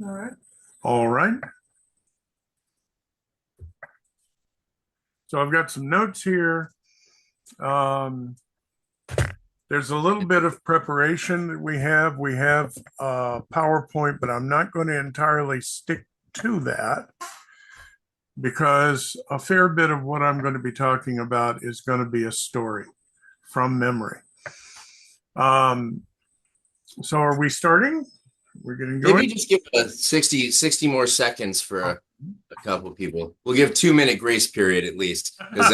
All right. All right. So I've got some notes here. Um, there's a little bit of preparation that we have. We have PowerPoint, but I'm not going to entirely stick to that because a fair bit of what I'm going to be talking about is going to be a story from memory. Um, so are we starting? We're getting going. Maybe just give a 60 more seconds for a couple of people. We'll give 2 minute grace period at least, because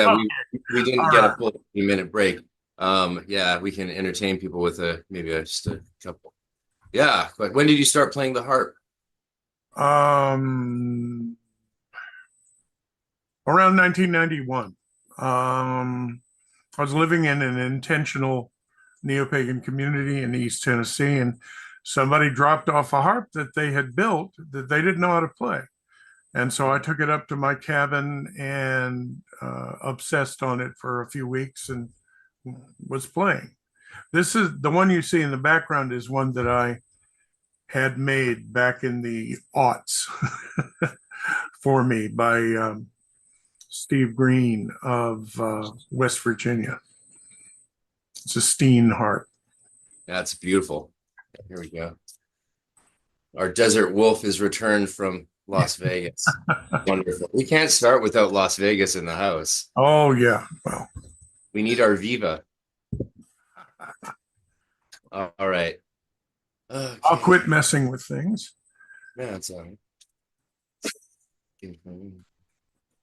we didn't All get a right. full 3 minute break. Yeah, we can entertain people with just a couple. Yeah, but when did you start playing the harp? Um, Around 1991. I was living in an intentional neo-pagan community in East Tennessee, and somebody dropped off a harp that they had built that they didn't know how to play. And so I took it up to my cabin and obsessed on it for a few weeks and was playing. This is the one you see in the background is one that I had made back in the aughts for me by Steve Green of West Virginia. It's a Steen harp. That's beautiful. Here we go. Our desert wolf is returned from Las Vegas. Wonderful. We can't start without Las Vegas in the house. Oh, yeah. Well, We need our Viva. All right. Okay. I'll quit messing with things. Yeah, that's all right.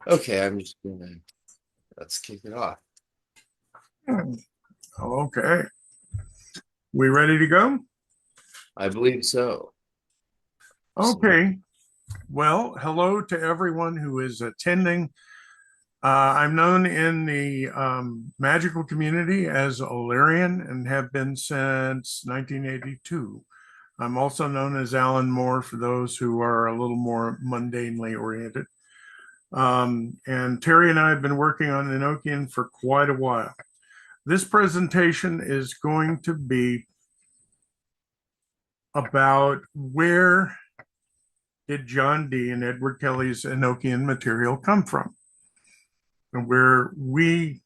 Okay, I'm just gonna let's kick it off. Okay. We ready to go? I believe so. Okay. Well, hello to everyone who is attending. I'm known in the magical community as Alaerian and have been since 1982. I'm also known as Alan Moore for those who are a little more mundanely oriented. And Terry and I have been working on Enochian for quite a while. This presentation is going to be about where did John Dee and Edward Kelly's Enochian material come from, and where we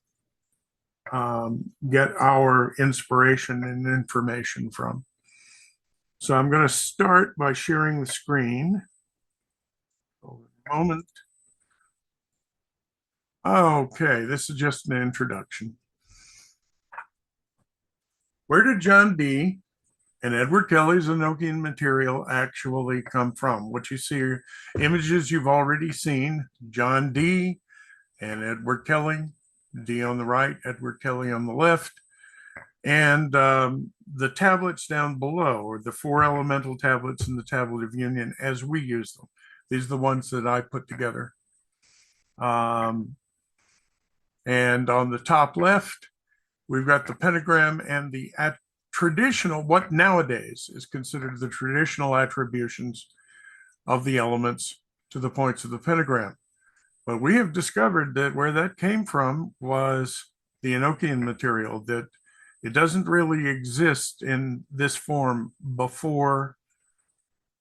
get our inspiration and information from. So I'm going to start by sharing the screen. Hold a moment. Okay, this is just an introduction. Where did John Dee and Edward Kelly's Enochian material actually come from? What you see are images you've already seen. John Dee and Edward Kelly, Dee on the right, Edward Kelly on the left. And the tablets down below are the four elemental tablets in the Tablet of Union as we use them. These are the ones that I put together. And on the top left, we've got the pentagram and the traditional, what nowadays is considered the traditional attributions of the elements to the points of the pentagram. But we have discovered that where that came from was the Enochian material, that it doesn't really exist in this form before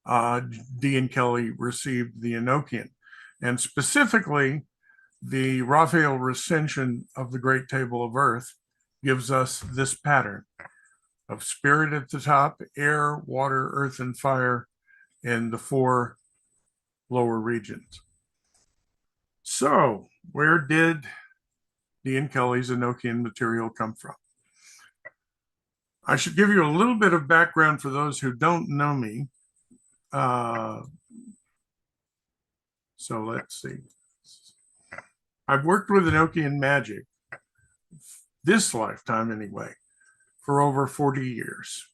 Dee and Kelly received the Enochian. And specifically, the Raphael recension of the Great Table of Earth gives us this pattern of spirit at the top, air, water, earth, and fire in the four lower regions. So, where did Dee and Kelly's Enochian material come from? I should give you a little bit of background for those who don't know me. So let's see. I've worked with Enochian magic, this lifetime anyway, for over 40 years.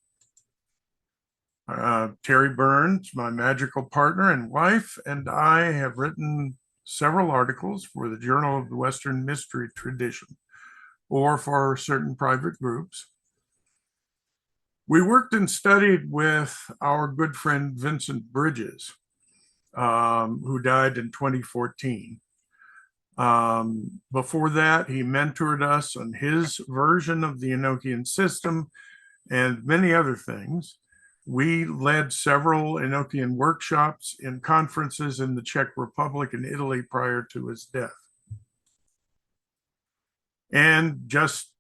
Terry Burns, my magical partner and wife, and I have written several articles for the Journal of the Western Mystery Tradition or for certain private groups. We worked and studied with our good friend Vincent Bridges, who died in 2014. Before that, he mentored us on his version of the Enochian system and many other things. We led several Enochian workshops in conferences in the Czech Republic and Italy prior to his death. And just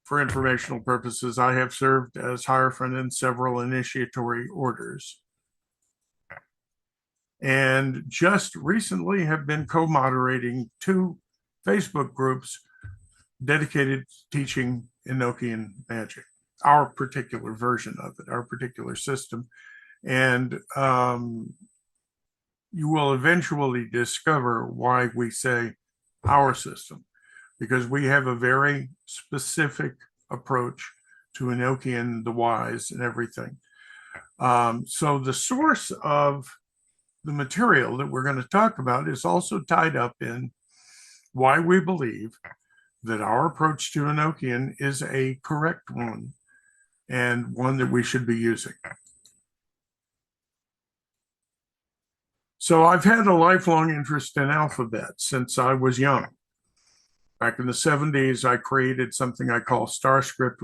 for informational purposes, I have served as Hierophant in several initiatory orders. And just recently have been co-moderating 2 Facebook groups dedicated to teaching Enochian magic, our particular version of it, our particular system. And you will eventually discover why we say our system, because we have a very specific approach to Enochian, the wise, and everything. So the source of the material that we're going to talk about is also tied up in why we believe that our approach to Enochian is a correct one and one that we should be using. So I've had a lifelong interest in alphabet since I was young. Back in the 70s, I created something I call StarScript,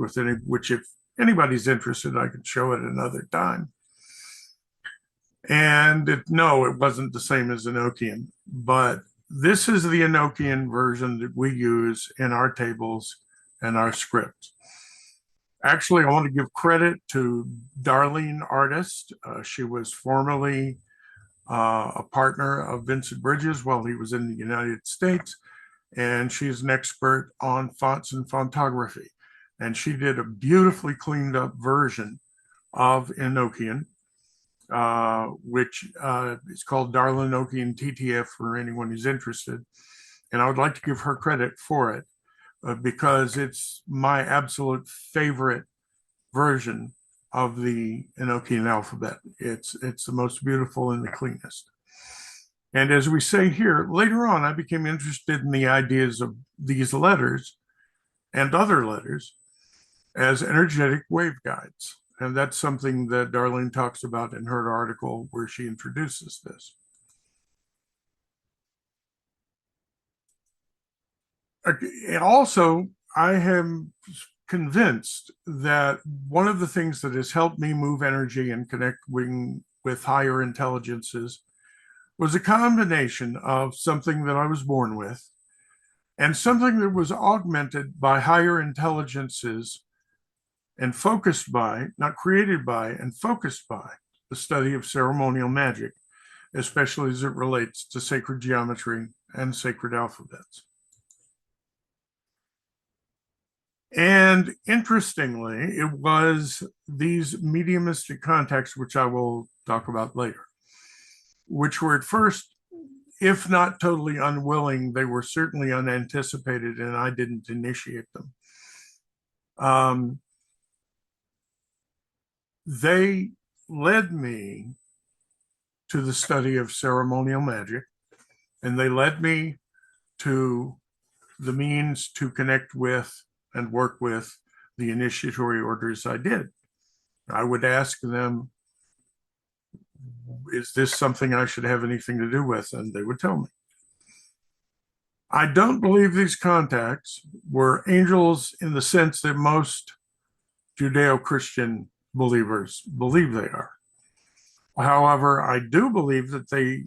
which if anybody's interested, I could show it another time. And no, it wasn't the same as Enochian, but this is the Enochian version that we use in our tables and our scripts. Actually, I want to give credit to Darlene Artist. She was formerly a partner of Vincent Bridges while he was in the United States, and she's an expert on fonts and fontography. And she did a beautifully cleaned up version of Enochian, which is called Darlene Enochian TTF for anyone who's interested. And I would like to give her credit for it because it's my absolute favorite version of the Enochian alphabet. It's the most beautiful and the cleanest. And as we say here, later on, I became interested in the ideas of these letters and other letters as energetic waveguides. And that's something that Darlene talks about in her article where she introduces this. Also, I am convinced that one of the things that has helped me move energy and connect with higher intelligences was a combination of something that I was born with and something that was augmented by higher intelligences and focused by, not created by, and focused by the study of ceremonial magic, especially as it relates to sacred geometry and sacred alphabets. And interestingly, it was these mediumistic contacts, which I will talk about later, which were at first, if not totally unwilling, they were certainly unanticipated, and I didn't initiate them. They led me to the study of ceremonial magic, and they led me to the means to connect with and work with the initiatory orders I did. I would ask them, is this something I should have anything to do with? And they would tell me. I don't believe these contacts were angels in the sense that most Judeo-Christian believers believe they are. However, I do believe that they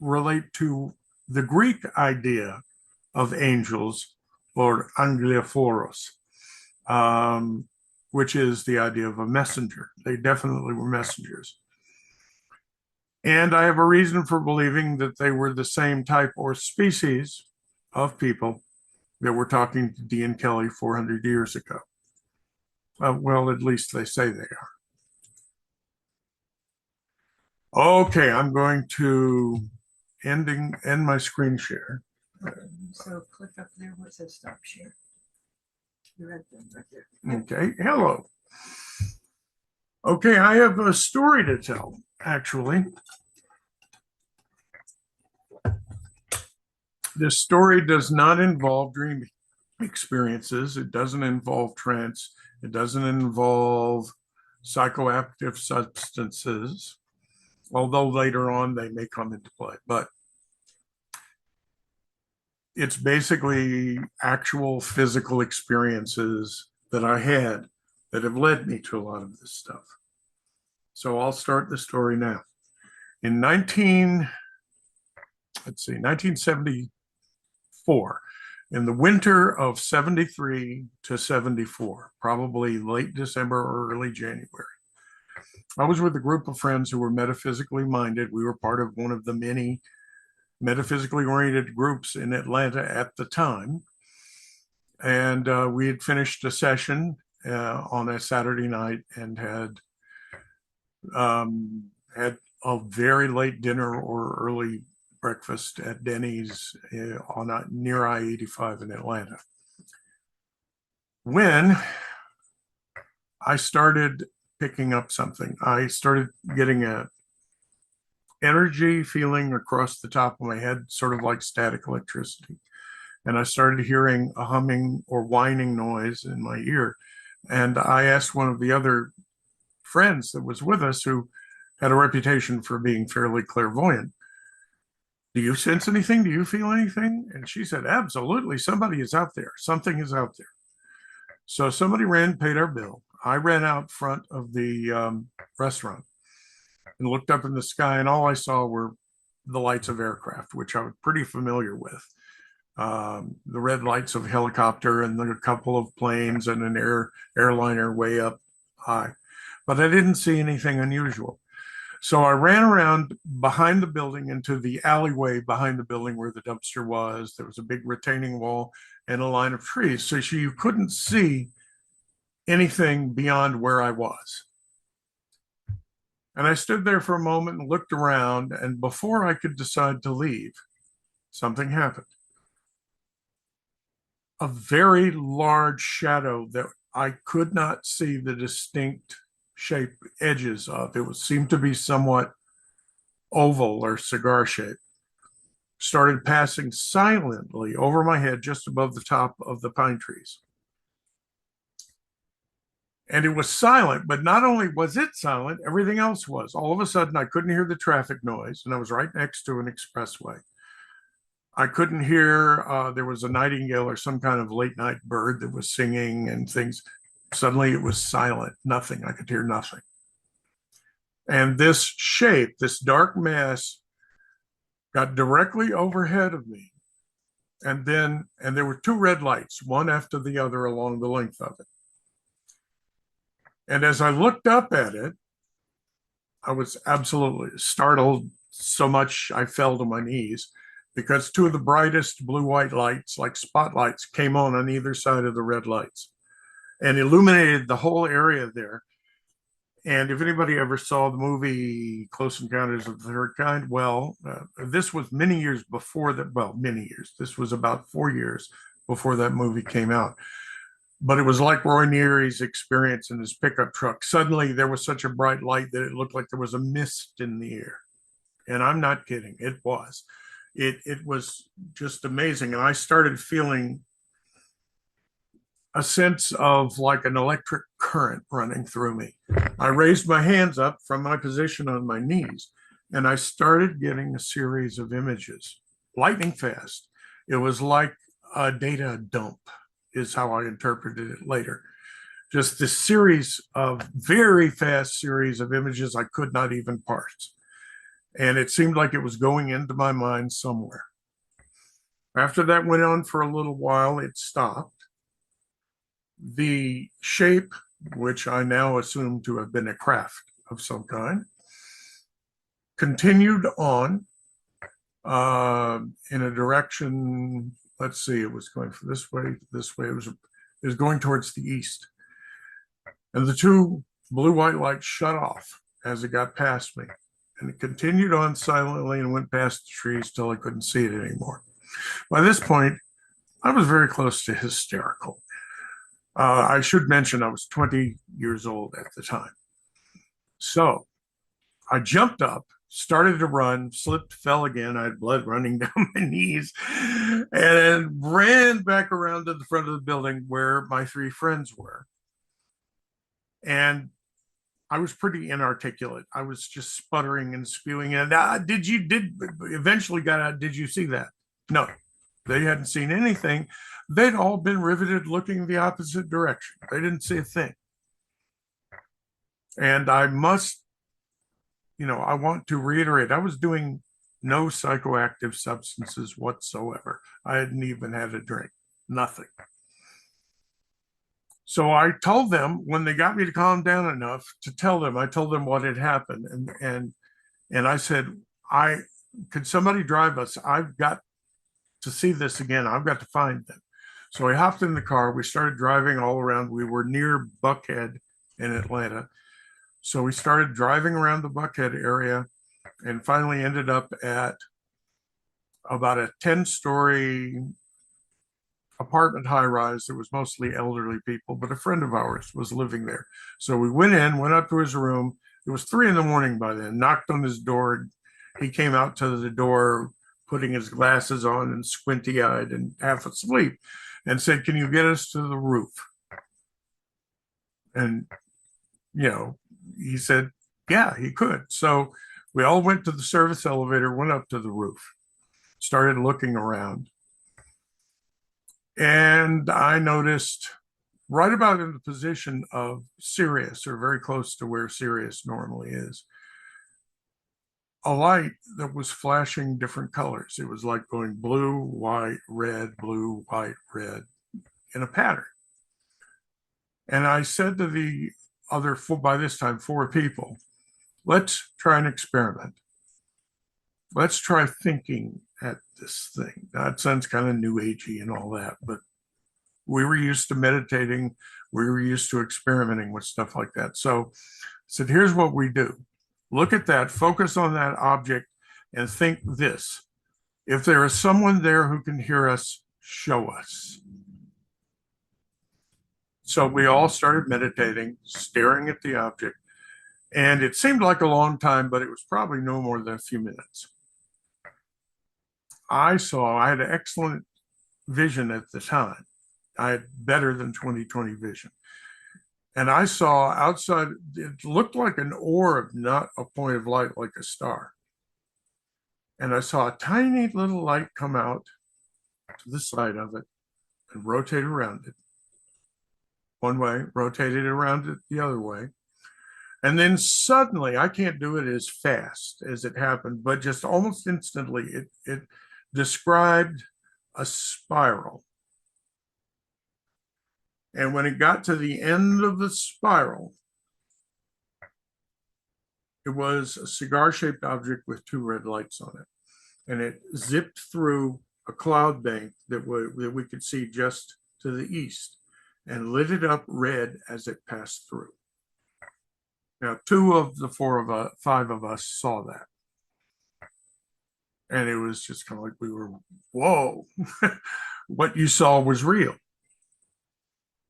relate to the Greek idea of angels, or angelophoros, which is the idea of a messenger. They definitely were messengers. And I have a reason for believing that they were the same type or species of people that were talking to Dean Kelly 400 years ago. Well, at least they say they are. Okay, I'm going to end my screen share. So click up there where it says stop share. You read them right there. Okay, hello. Okay, I have a story to tell, actually. This story does not involve dream experiences. It doesn't involve trance. It doesn't involve psychoactive substances, although later on they may come into play. But it's basically actual physical experiences that I had that have led me to a lot of this stuff. So I'll start the story now. In 1974, in the winter of 73 to 74, probably late December or early January, I was with a group of friends who were metaphysically minded. We were part of one of the many metaphysically oriented groups in Atlanta at the time. And we had finished a session on a Saturday night and had a very late dinner or early breakfast at Denny's near I-85 in Atlanta. When I started picking up something, I started getting a energy feeling across the top of my head, sort of like static electricity. And I started hearing a humming or whining noise in my ear. And I asked one of the other friends that was with us, who had a reputation for being fairly clairvoyant, do you sense anything? Do you feel anything? And she said, absolutely. Somebody is out there. Something is out there. So somebody paid our bill. I ran out front of the restaurant and looked up in the sky, and all I saw were the lights of aircraft, which I was pretty familiar with. The red lights of a helicopter and a couple of planes and an airliner way up high. But I didn't see anything unusual. So I ran around behind the building into the alleyway behind the building where the dumpster was. There was a big retaining wall and a line of trees. So you couldn't see anything beyond where I was. And I stood there for a moment and looked around. And before I could decide to leave, something happened. A very large shadow that I could not see the distinct shape edges of. It seemed to be somewhat oval or cigar shaped. Started passing silently over my head just above the top of the pine trees. And it was silent, but not only was it silent, everything else was. All of a sudden, I couldn't hear the traffic noise, and I was right next to an expressway. I couldn't hear, there was a nightingale or some kind of late night bird that was singing and things. Suddenly it was silent, nothing. I could hear nothing. And this shape, this dark mass, got directly overhead of me. And there were two red lights, one after the other along the length of it. And as I looked up at it, I was absolutely startled so much I fell to my knees, because two of the brightest blue-white lights, like spotlights, came on either side of the red lights and illuminated the whole area there. And if anybody ever saw the movie Close Encounters of the Third Kind, well, this was many years before that. Well, many years. This was about 4 years before that movie came out. But it was like Roy Neary's experience in his pickup truck. Suddenly there was such a bright light that it looked like there was a mist in the air. And I'm not kidding. It was. It was just amazing. And I started feeling a sense of like an electric current running through me. I raised my hands up from my position on my knees, and I started getting a series of images, lightning fast. It was like a data dump, is how I interpreted it later. Just this series of very fast series of images I could not even parse. And it seemed like it was going into my mind somewhere. After that went on for a little while, it stopped. The shape, which I now assume to have been a craft of some kind, continued on in a direction. Let's see, it was going from this way, this way. It was going towards the east. And the two blue-white lights shut off as it got past me. And it continued on silently and went past the trees till I couldn't see it anymore. By this point, I was very close to hysterical. I should mention I was 20 years old at the time. So I jumped up, started to run, slipped, fell again. I had blood running down my knees, and ran back around to the front of the building where my three friends were. And I was pretty inarticulate. I was just sputtering and spewing. And eventually got out, did you see that? No, they hadn't seen anything. They'd all been riveted looking the opposite direction. They didn't see a thing. And I must I want to reiterate, I was doing no psychoactive substances whatsoever. I hadn't even had a drink, nothing. So I told them when they got me to calm down enough to tell them, I told them what had happened. And I said, could somebody drive us? I've got to see this again. I've got to find them. So we hopped in the car. We started driving all around. We were near Buckhead in Atlanta. So we started driving around the Buckhead area and finally ended up at about a 10-story apartment high rise that was mostly elderly people, but a friend of ours was living there. So we went up to his room. It was 3 a.m. by then, knocked on his door. He came out to the door, putting his glasses on and squinty eyed and half asleep, and said, "Can you get us to the roof?" And, he said, yeah, he could. So we all went to the service elevator, went up to the roof, started looking around. And I noticed right about in the position of Sirius, or very close to where Sirius normally is, a light that was flashing different colors. It was like going blue, white, red, blue, white, red in a pattern. And I said to the other four, by this time, 4 people, let's try an experiment. Let's try thinking at this thing. That sounds kind of new agey and all that, but we were used to meditating. We were used to experimenting with stuff like that. So I said, here's what we do. Look at that, focus on that object, and think this. If there is someone there who can hear us, show us. So we all started meditating, staring at the object. And it seemed like a long time, but it was probably no more than a few minutes. I had excellent vision at the time. I had better than 20/20 vision. And I saw outside, it looked like an orb, not a point of light like a star. And I saw a tiny little light come out to the side of it and rotate around it. One way, rotated around it the other way. And then suddenly, I can't do it as fast as it happened, but just almost instantly, it described a spiral. And when it got to the end of the spiral, it was a cigar-shaped object with 2 red lights on it. And it zipped through a cloud bank that we could see just to the east and lit it up red as it passed through. Now, 2 of the 5 of us saw that. And it was just kind of like we were, whoa, what you saw was real.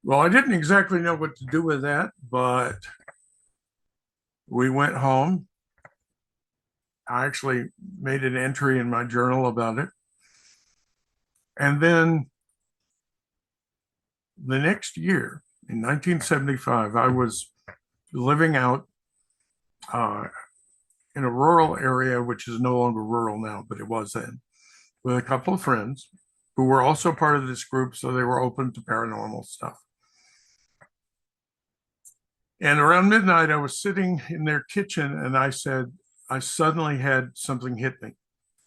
Well, I didn't exactly know what to do with that, but we went home. I actually made an entry in my journal about it. And then the next year, in 1975, I was living out in a rural area, which is no longer rural now, but it was then, with a couple of friends who were also part of this group, so they were open to paranormal stuff. And around midnight, I was sitting in their kitchen, and I said, I suddenly had something hit me.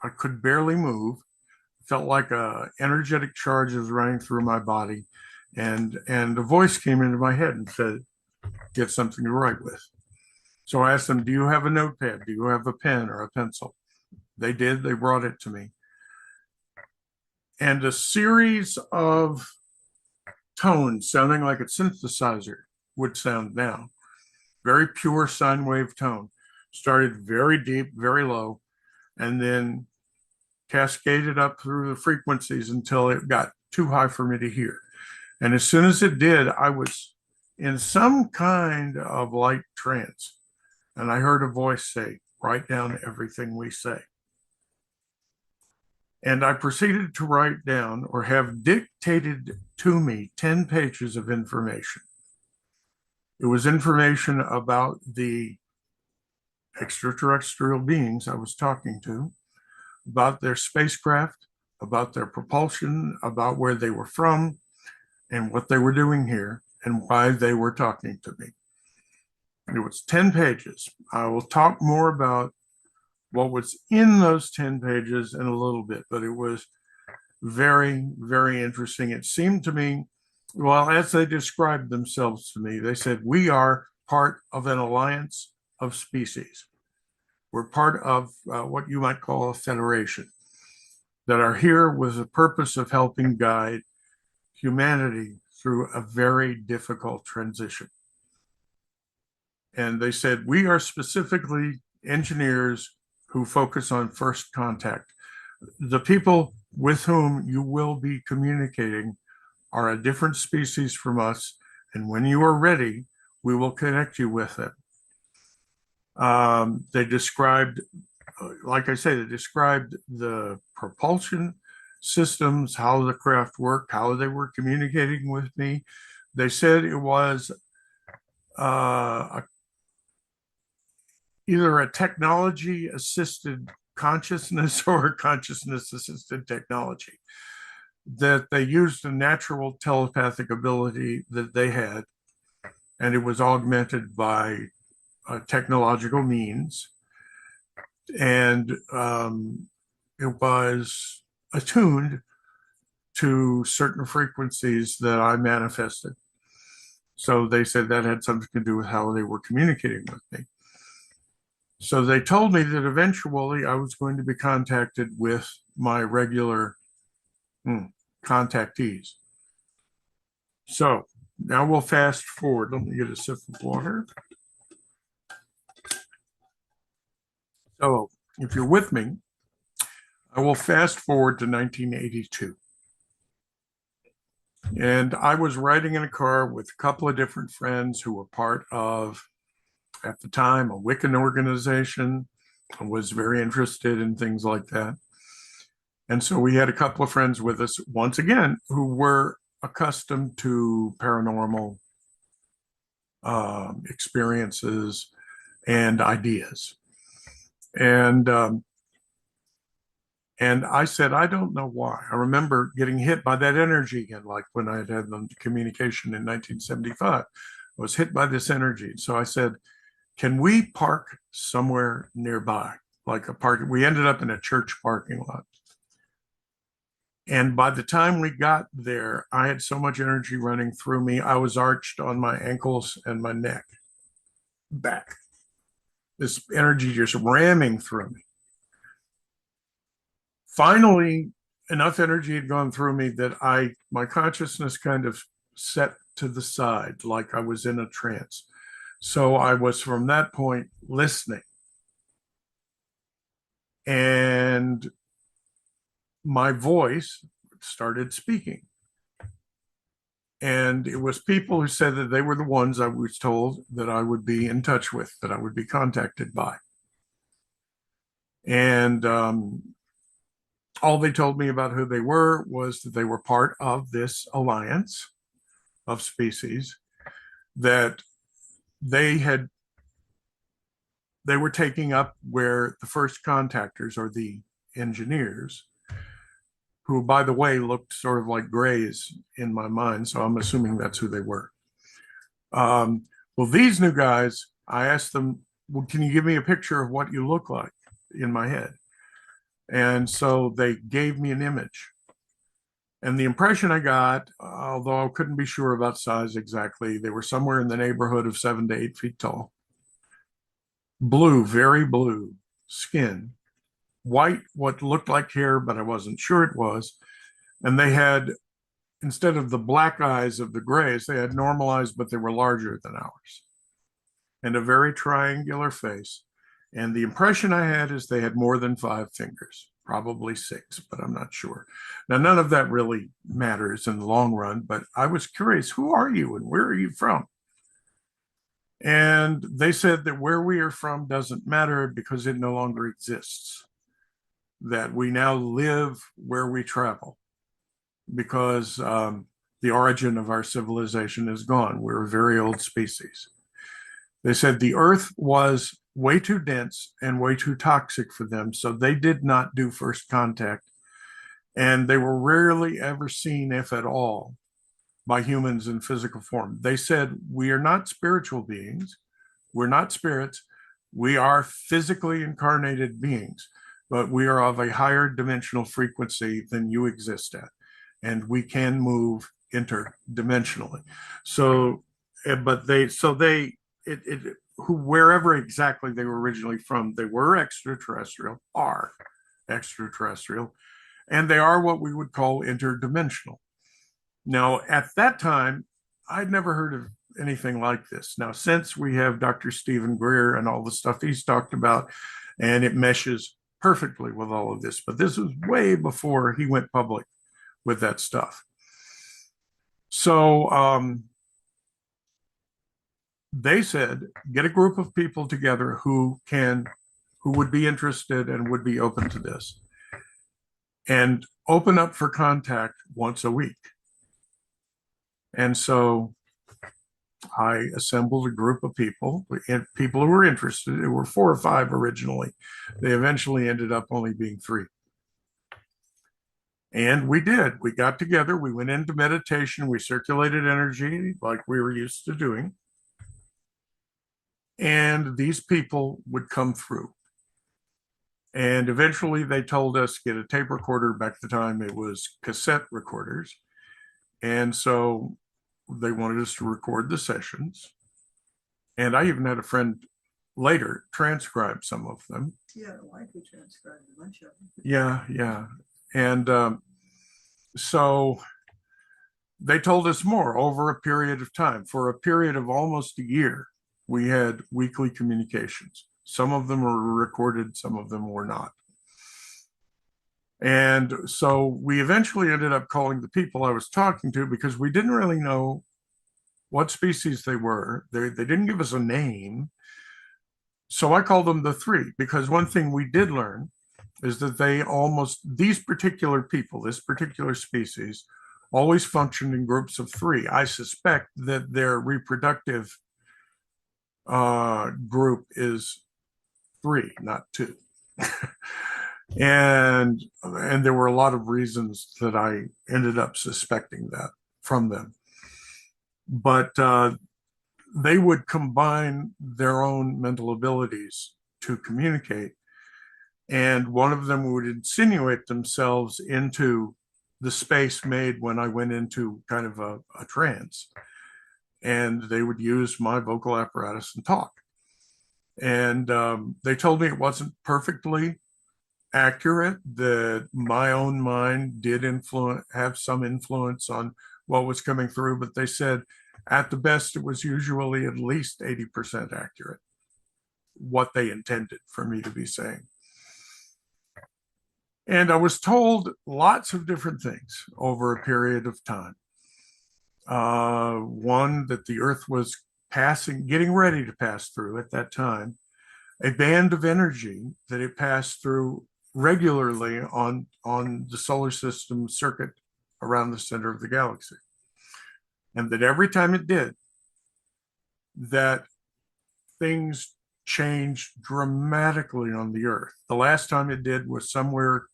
I could barely move. Felt like a energetic charge was running through my body, and a voice came into my head and said, "Get something to write with." So I asked them, "Do you have a notepad? Do you have a pen or a pencil?" They did. They brought it to me. And a series of tones sounding like a synthesizer would sound now. Very pure sine wave tone. Started very deep, very low, and then cascaded up through the frequencies until it got too high for me to hear. And as soon as it did, I was in some kind of light trance. And I heard a voice say, "Write down everything we say." And I proceeded to write down, or have dictated to me, 10 pages of information. It was information about the extraterrestrial beings I was talking to, about their spacecraft, about their propulsion, about where they were from, and what they were doing here, and why they were talking to me. It was 10 pages. I will talk more about what was in those 10 pages in a little bit, but it was very, very interesting. It seemed to me, well, as they described themselves to me, they said, we are part of an alliance of species. We're part of what you might call a federation that are here with the purpose of helping guide humanity through a very difficult transition. And they said, we are specifically engineers who focus on first contact. The people with whom you will be communicating are a different species from us. And when you are ready, we will connect you with them. They described, like I say, they described the propulsion systems, how the craft worked, how they were communicating with me. They said it was either a technology assisted consciousness or consciousness assisted technology, that they used a natural telepathic ability that they had, and it was augmented by technological means. And it was attuned to certain frequencies that I manifested. So they said that had something to do with how they were communicating with me. So they told me that eventually I was going to be contacted with my regular contactees. So now we'll fast forward. Let me get a sip of water. So if you're with me, I will fast forward to 1982. And I was riding in a car with a couple of different friends who were part of, at the time, a Wiccan organization. I was very interested in things like that. And so we had a couple of friends with us, once again, who were accustomed to paranormal experiences and ideas. And I said, I don't know why. I remember getting hit by that energy again, like when I had the communication in 1975. I was hit by this energy. So I said, can we park somewhere nearby? Like a park. We ended up in a church parking lot. And by the time we got there, I had so much energy running through me. I was arched on my ankles and my neck, back. This energy just ramming through me. Finally, enough energy had gone through me that my consciousness kind of set to the side, like I was in a trance. So I was, from that point, listening. And my voice started speaking. And it was people who said that they were the ones I was told that I would be in touch with, that I would be contacted by. And all they told me about who they were was that they were part of this alliance of species, that they were taking up where the first contactors, or the engineers, who, by the way, looked sort of like grays in my mind, so I'm assuming that's who they were. Well, these new guys, I asked them, well, can you give me a picture of what you look like in my head? And so they gave me an image. And the impression I got, although I couldn't be sure about size exactly, they were somewhere in the neighborhood of 7 to 8 feet tall. Blue, very blue skin, white, what looked like hair, but I wasn't sure it was. And they had, instead of the black eyes of the grays, they had normalized, but they were larger than ours, and a very triangular face. And the impression I had is they had more than 5 fingers, probably 6, but I'm not sure. Now, none of that really matters in the long run, but I was curious, who are you and where are you from? And they said that where we are from doesn't matter because it no longer exists, that we now live where we travel, because the origin of our civilization is gone. We're a very old species. They said the earth was way too dense and way too toxic for them, so they did not do first contact. And they were rarely ever seen, if at all, by humans in physical form. They said, we are not spiritual beings. We're not spirits. We are physically incarnated beings, but we are of a higher dimensional frequency than you exist at. And we can move interdimensionally. So, wherever exactly they were originally from, they were extraterrestrial, are extraterrestrial, and they are what we would call interdimensional. Now, at that time, I'd never heard of anything like this. Now, since we have Dr. Stephen Greer and all the stuff he's talked about, and it meshes perfectly with all of this, but this was way before he went public with that stuff. So they said, get a group of people together who would be interested and would be open to this, and open up for contact once a week. And so I assembled a group of people who were interested. There were 4 or 5 originally. They eventually ended up only being 3. And we did. We got together. We went into meditation. We circulated energy like we were used to doing. And these people would come through. And eventually they told us, get a tape recorder. Back at the time, it was cassette recorders. And so they wanted us to record the sessions. And I even had a friend later transcribe some of them. Yeah, the wife who transcribed a bunch of them. Yeah. And so they told us more over a period of time. For a period of almost a year, we had weekly communications. Some of them were recorded, some of them were not. And so we eventually ended up calling the people I was talking to, because we didn't really know what species they were. They didn't give us a name. So I called them the 3, because one thing we did learn is that these particular people, this particular species, always functioned in groups of 3. I suspect that their reproductive group is 3, not 2. And there were a lot of reasons that I ended up suspecting that from them. But they would combine their own mental abilities to communicate. And one of them would insinuate themselves into the space made when I went into kind of a trance. And they would use my vocal apparatus and talk. And they told me it wasn't perfectly accurate, that my own mind did have some influence on what was coming through, but they said at the best it was usually at least 80% accurate, what they intended for me to be saying. And I was told lots of different things over a period of time. One, that the earth was getting ready to pass through at that time a band of energy that it passed through regularly on the solar system circuit around the center of the galaxy. And that every time it did, that things changed dramatically on the Earth. The last time it did was somewhere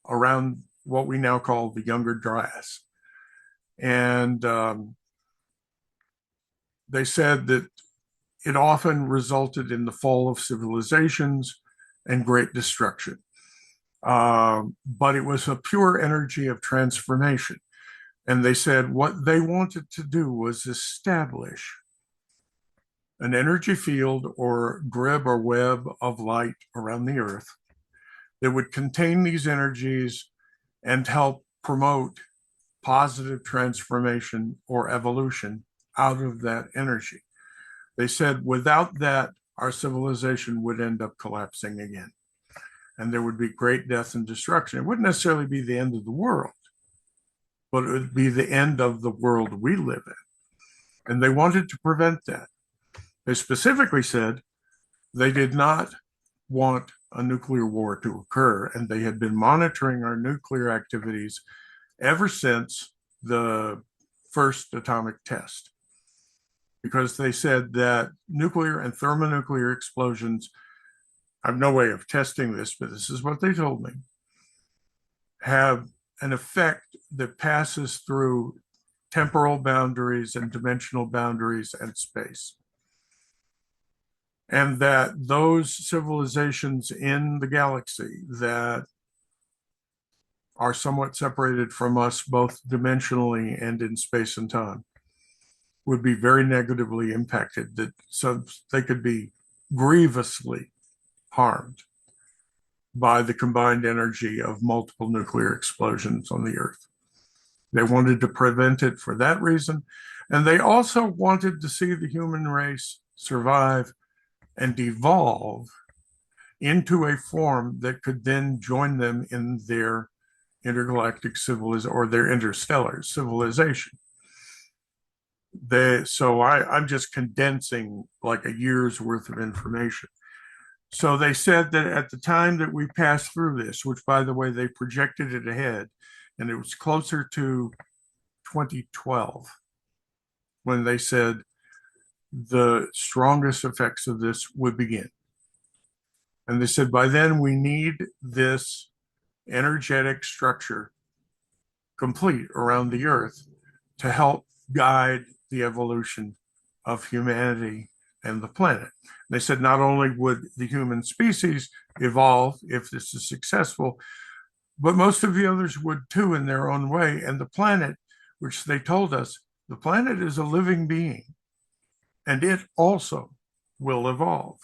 around what we now call the Younger Dryas. And they said that it often resulted in the fall of civilizations and great destruction. But it was a pure energy of transformation. And they said what they wanted to do was establish an energy field or grid or web of light around the earth that would contain these energies and help promote positive transformation or evolution out of that energy. They said without that, our civilization would end up collapsing again. And there would be great death and destruction. It wouldn't necessarily be the end of the world, but it would be the end of the world we live in. And they wanted to prevent that. They specifically said they did not want a nuclear war to occur, and they had been monitoring our nuclear activities ever since the first atomic test, because they said that nuclear and thermonuclear explosions, I have no way of testing this, but this is what they told me, have an effect that passes through temporal boundaries and dimensional boundaries and space. and that those civilizations in the galaxy that are somewhat separated from us both dimensionally and in space and time would be very negatively impacted, that so they could be grievously harmed by the combined energy of multiple nuclear explosions on the Earth. They wanted to prevent it for that reason. And they also wanted to see the human race survive and evolve into a form that could then join them in their intergalactic civilization or their interstellar civilization. I'm just condensing like a year's worth of information. So they said that at the time that we passed through this, which by the way, they projected it ahead, and it was closer to 2012 when they said the strongest effects of this would begin. And they said by then we need this energetic structure complete around the Earth to help guide the evolution of humanity and the planet. They said not only would the human species evolve if this is successful, but most of the others would too in their own way. And the planet, which they told us, the planet is a living being, and it also will evolve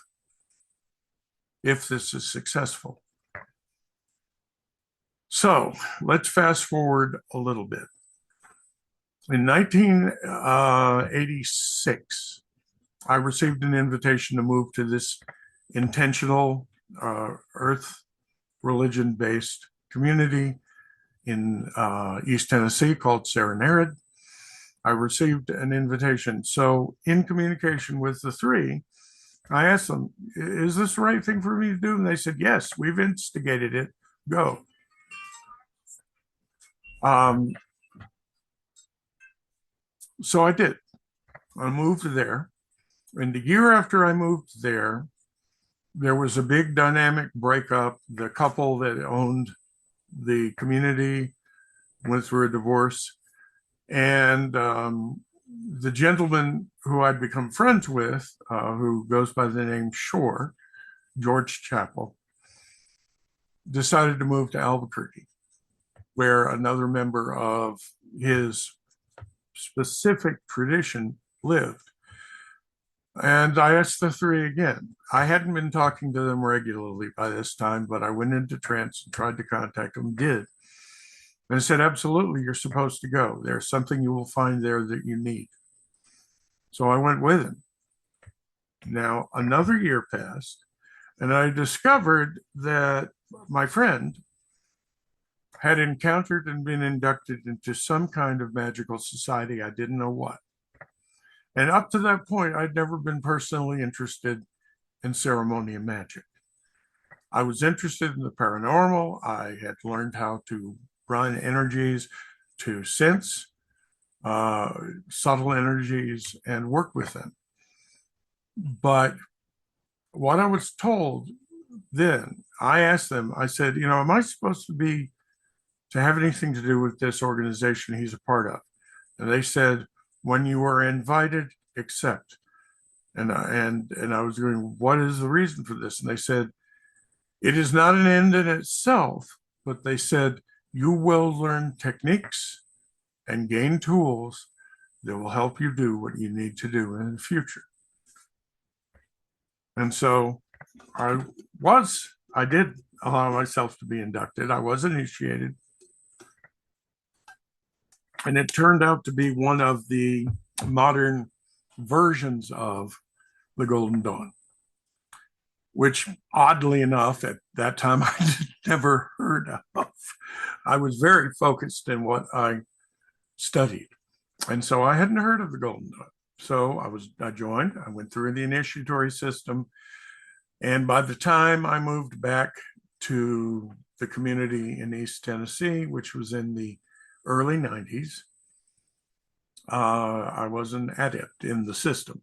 if this is successful. So let's fast forward a little bit. In 1986, I received an invitation to move to this intentional Earth religion-based community in East Tennessee called Serenade. I received an invitation. So in communication with the three, I asked them, is this the right thing for me to do? And they said, yes, we've instigated it. Go. So I did. I moved there. And the year after I moved there was a big dynamic breakup. The couple that owned the community went through a divorce. And the gentleman who I'd become friends with, who goes by the name Shore, George Chappell, decided to move to Albuquerque, where another member of his specific tradition lived. And I asked the three again. I hadn't been talking to them regularly by this time, but I went into trance and tried to contact them, did. And I said, absolutely, you're supposed to go. There's something you will find there that you need. So I went with him. Now, another year passed, and I discovered that my friend had encountered and been inducted into some kind of magical society. I didn't know what. And up to that point, I'd never been personally interested in ceremony and magic. I was interested in the paranormal. I had learned how to run energies, to sense subtle energies and work with them. But what I was told then, I asked them, I said, am I supposed to have anything to do with this organization he's a part of? And they said, when you are invited, accept. And I was going, what is the reason for this? And they said, it is not an end in itself, but they said, you will learn techniques and gain tools that will help you do what you need to do in the future. And so I did allow myself to be inducted. I was initiated. And it turned out to be one of the modern versions of the Golden Dawn, which oddly enough, at that time, I never heard of. I was very focused in what I studied. And so I hadn't heard of the Golden Dawn. So I joined, I went through the initiatory system. And by the time I moved back to the community in East Tennessee, which was in the early 90s, I was an adept in the system.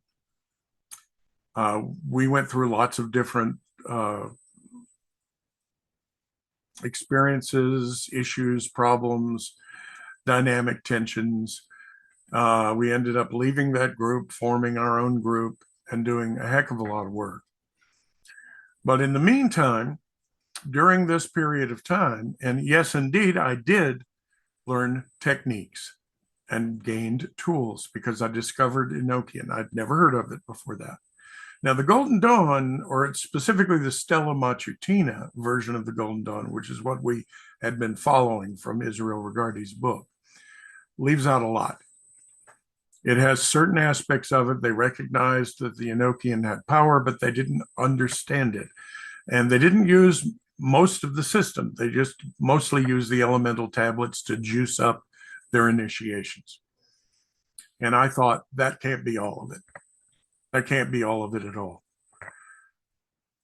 We went through lots of different experiences, issues, problems, dynamic tensions. We ended up leaving that group, forming our own group, and doing a heck of a lot of work. But in the meantime, during this period of time, and yes, indeed, I did learn techniques and gained tools because I discovered Enochian. I'd never heard of it before that. Now, the Golden Dawn, or specifically the Stella Matutina version of the Golden Dawn, which is what we had been following from Israel Regardie's book, leaves out a lot. It has certain aspects of it. They recognized that the Enochian had power, but they didn't understand it. And they didn't use most of the system. They just mostly used the elemental tablets to juice up their initiations. And I thought, that can't be all of it. That can't be all of it at all.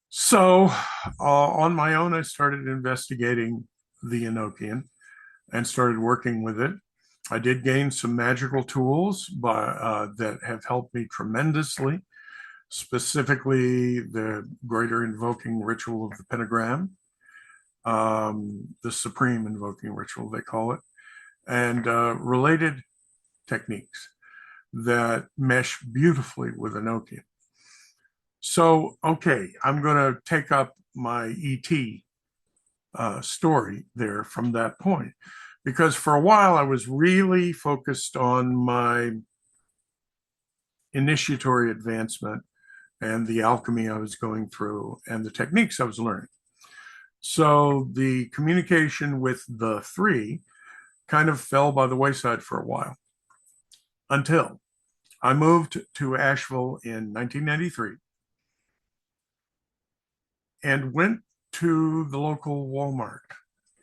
So on my own, I started investigating the Enochian and started working with it. I did gain some magical tools that have helped me tremendously, specifically the greater invoking ritual of the pentagram, the supreme invoking ritual, they call it, and related techniques that mesh beautifully with Enochian. So, okay, I'm going to take up my ET story there from that point, because for a while I was really focused on my initiatory advancement and the alchemy I was going through and the techniques I was learning. So the communication with the three kind of fell by the wayside for a while until I moved to Asheville in 1993 and went to the local Walmart,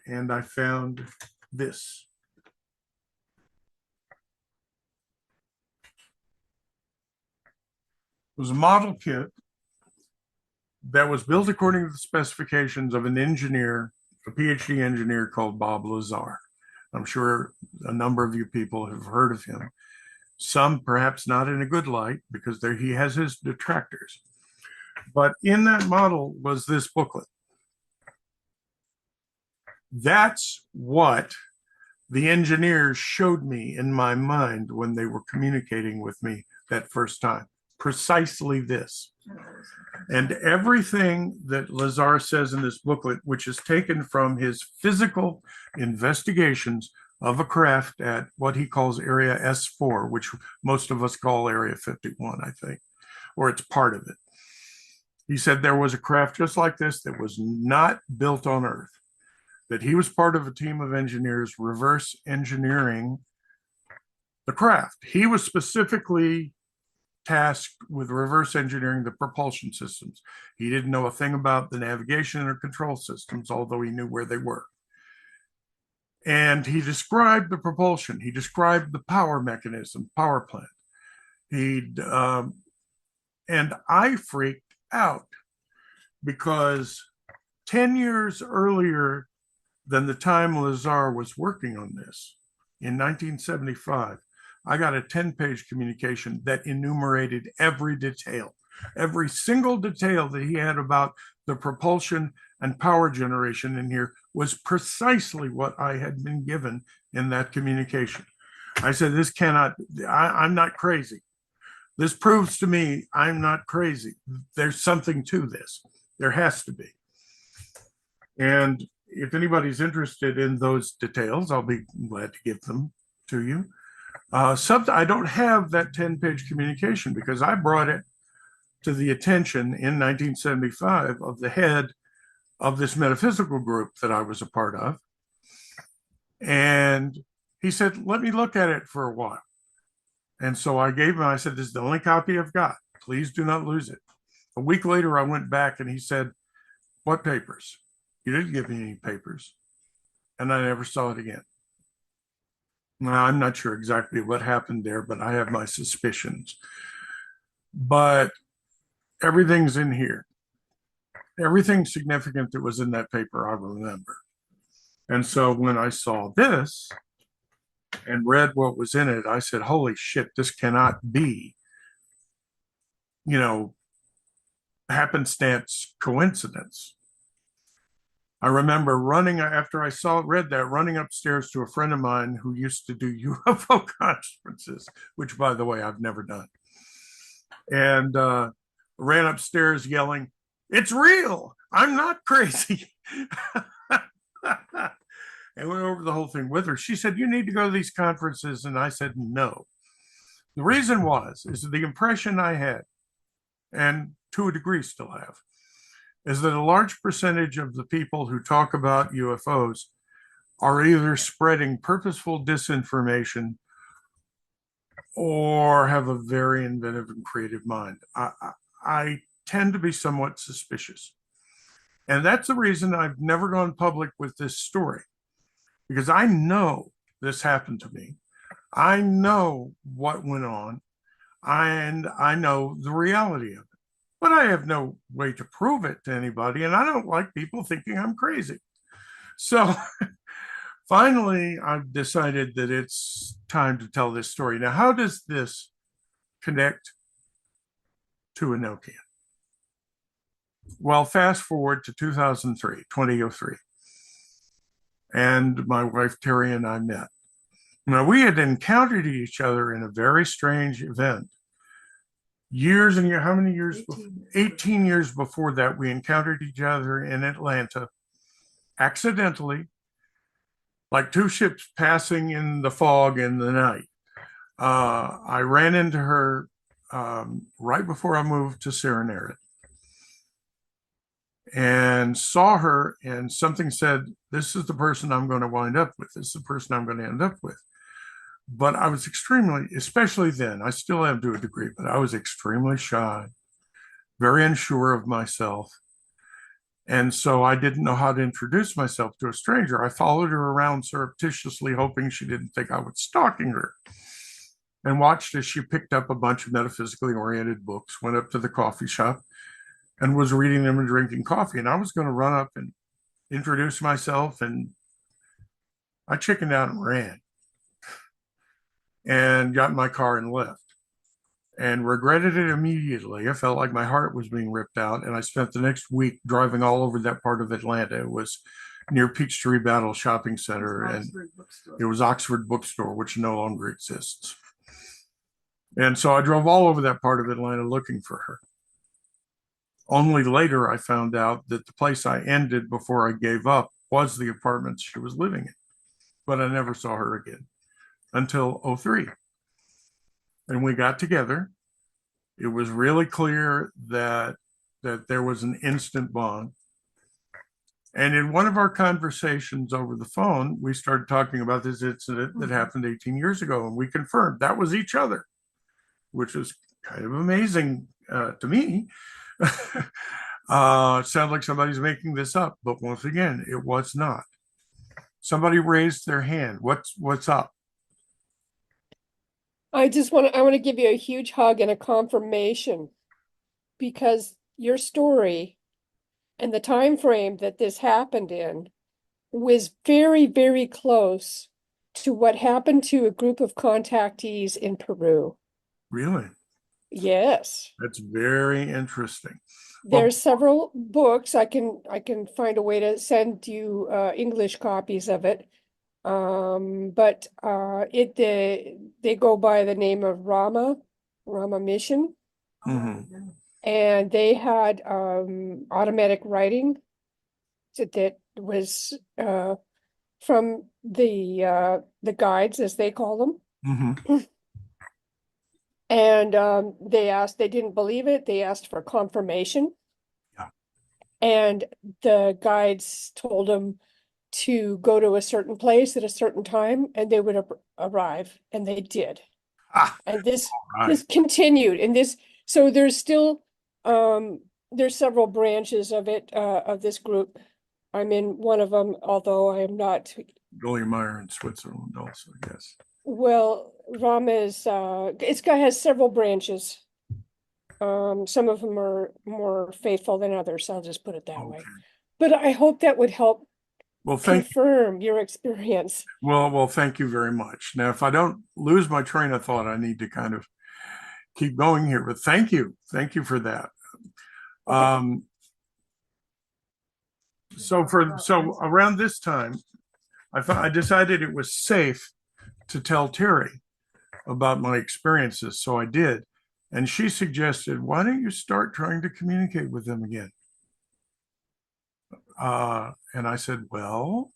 and I found this. It was a model kit that was built according to the specifications of an engineer, a Ph.D. engineer called Bob Lazar. I'm sure a number of you people have heard of him. Some perhaps not in a good light because he has his detractors. But in that model was this booklet. That's what the engineers showed me in my mind when they were communicating with me that first time. Precisely this. And everything that Lazar says in this booklet, which is taken from his physical investigations of a craft at what he calls Area S4, which most of us call Area 51, I think, or it's part of it. He said there was a craft just like this that was not built on Earth, that he was part of a team of engineers reverse engineering the craft. He was specifically tasked with reverse engineering the propulsion systems. He didn't know a thing about the navigation or control systems, although he knew where they were. And he described the propulsion. He described the power mechanism, power plant. And I freaked out because 10 years earlier than the time Lazar was working on this, in 1975, I got a 10-page communication that enumerated every detail, every single detail that he had about the propulsion and power generation in here was precisely what I had been given in that communication. I said, this cannot, I'm not crazy. This proves to me I'm not crazy. There's something to this. There has to be. And if anybody's interested in those details, I'll be glad to give them to you. I don't have that 10-page communication because I brought it to the attention in 1975 of the head of this metaphysical group that I was a part of. And he said, let me look at it for a while. And so I gave him, I said, this is the only copy I've got. Please do not lose it. A week later, I went back and he said, what papers? You didn't give me any papers. And I never saw it again. Now, I'm not sure exactly what happened there, but I have my suspicions. But everything's in here. Everything significant that was in that paper, I remember. And so when I saw this and read what was in it, I said, holy shit, this cannot be, happenstance coincidence. I remember running after I read that, running upstairs to a friend of mine who used to do UFO conferences, which, by the way, I've never done. And ran upstairs yelling, It's real. I'm not crazy. And went over the whole thing with her. She said, you need to go to these conferences. And I said, no. The reason is the impression I had, and to a degree still have, is that a large percentage of the people who talk about UFOs are either spreading purposeful disinformation or have a very inventive and creative mind. I tend to be somewhat suspicious. And that's the reason I've never gone public with this story, because I know this happened to me. I know what went on, and I know the reality of it. But I have no way to prove it to anybody, and I don't like people thinking I'm crazy. So finally, I've decided that it's time to tell this story. Now, how does this connect to Enochian? Well, fast forward to 2003, and my wife Terry and I met. Now, we had encountered each other in a very strange event. Years and years, how many years? 18 years before that, we encountered each other in Atlanta, accidentally, like two ships passing in the fog in the night. I ran into her right before I moved to Serenera, and saw her, and something said, this is the person I'm going to wind up with. This is the person I'm going to end up with. But I was extremely, especially then, I still am to a degree, but I was extremely shy, very unsure of myself. And so I didn't know how to introduce myself to a stranger. I followed her around surreptitiously, hoping she didn't think I was stalking her, and watched as she picked up a bunch of metaphysically oriented books, went up to the coffee shop, and was reading them and drinking coffee. And I was going to run up and introduce myself, and I chickened out and ran, and got in my car and left, and regretted it immediately. I felt like my heart was being ripped out. And I spent the next week driving all over that part of Atlanta. It was near Peachtree Battle Shopping Center, and it was Oxford Bookstore, which no longer exists. And so I drove all over that part of Atlanta looking for her. Only later I found out that the place I ended before I gave up was the apartment she was living in. But I never saw her again until 03. And we got together. It was really clear that there was an instant bond. And in one of our conversations over the phone, we started talking about this incident that happened 18 years ago. And we confirmed that was each other, which was kind of amazing to me. It sounds like somebody's making this up, but once again, it was not. Somebody raised their hand. What's up? I want to give you a huge hug and a confirmation, because your story and the time frame that this happened in was very, very close to what happened to a group of contactees in Peru. Really? Yes. That's very interesting. There's several books. I can find a way to send you English copies of it. But they go by the name of Rama Mission, and they had automatic writing that was from the guides, as they call them. And they didn't believe it. They asked for confirmation. Yeah. And the guides told them to go to a certain place at a certain time, and they would arrive, and they did. And this continued, and so there's still there's several branches of it, of this group. I'm in one of them, although I am not. Meyer in Switzerland also, yes. Well, Rama is this guy has several branches. Some of them are more faithful than others, I'll just put it that way. But I hope that would help confirm your experience. Well, thank you very much. Now, if I don't lose my train of thought, I need to kind of keep going here, but thank you for that. So around this time, I decided it was safe to tell Terry about my experiences, so I did. And she suggested, why don't you start trying to communicate with them again? And I said, well,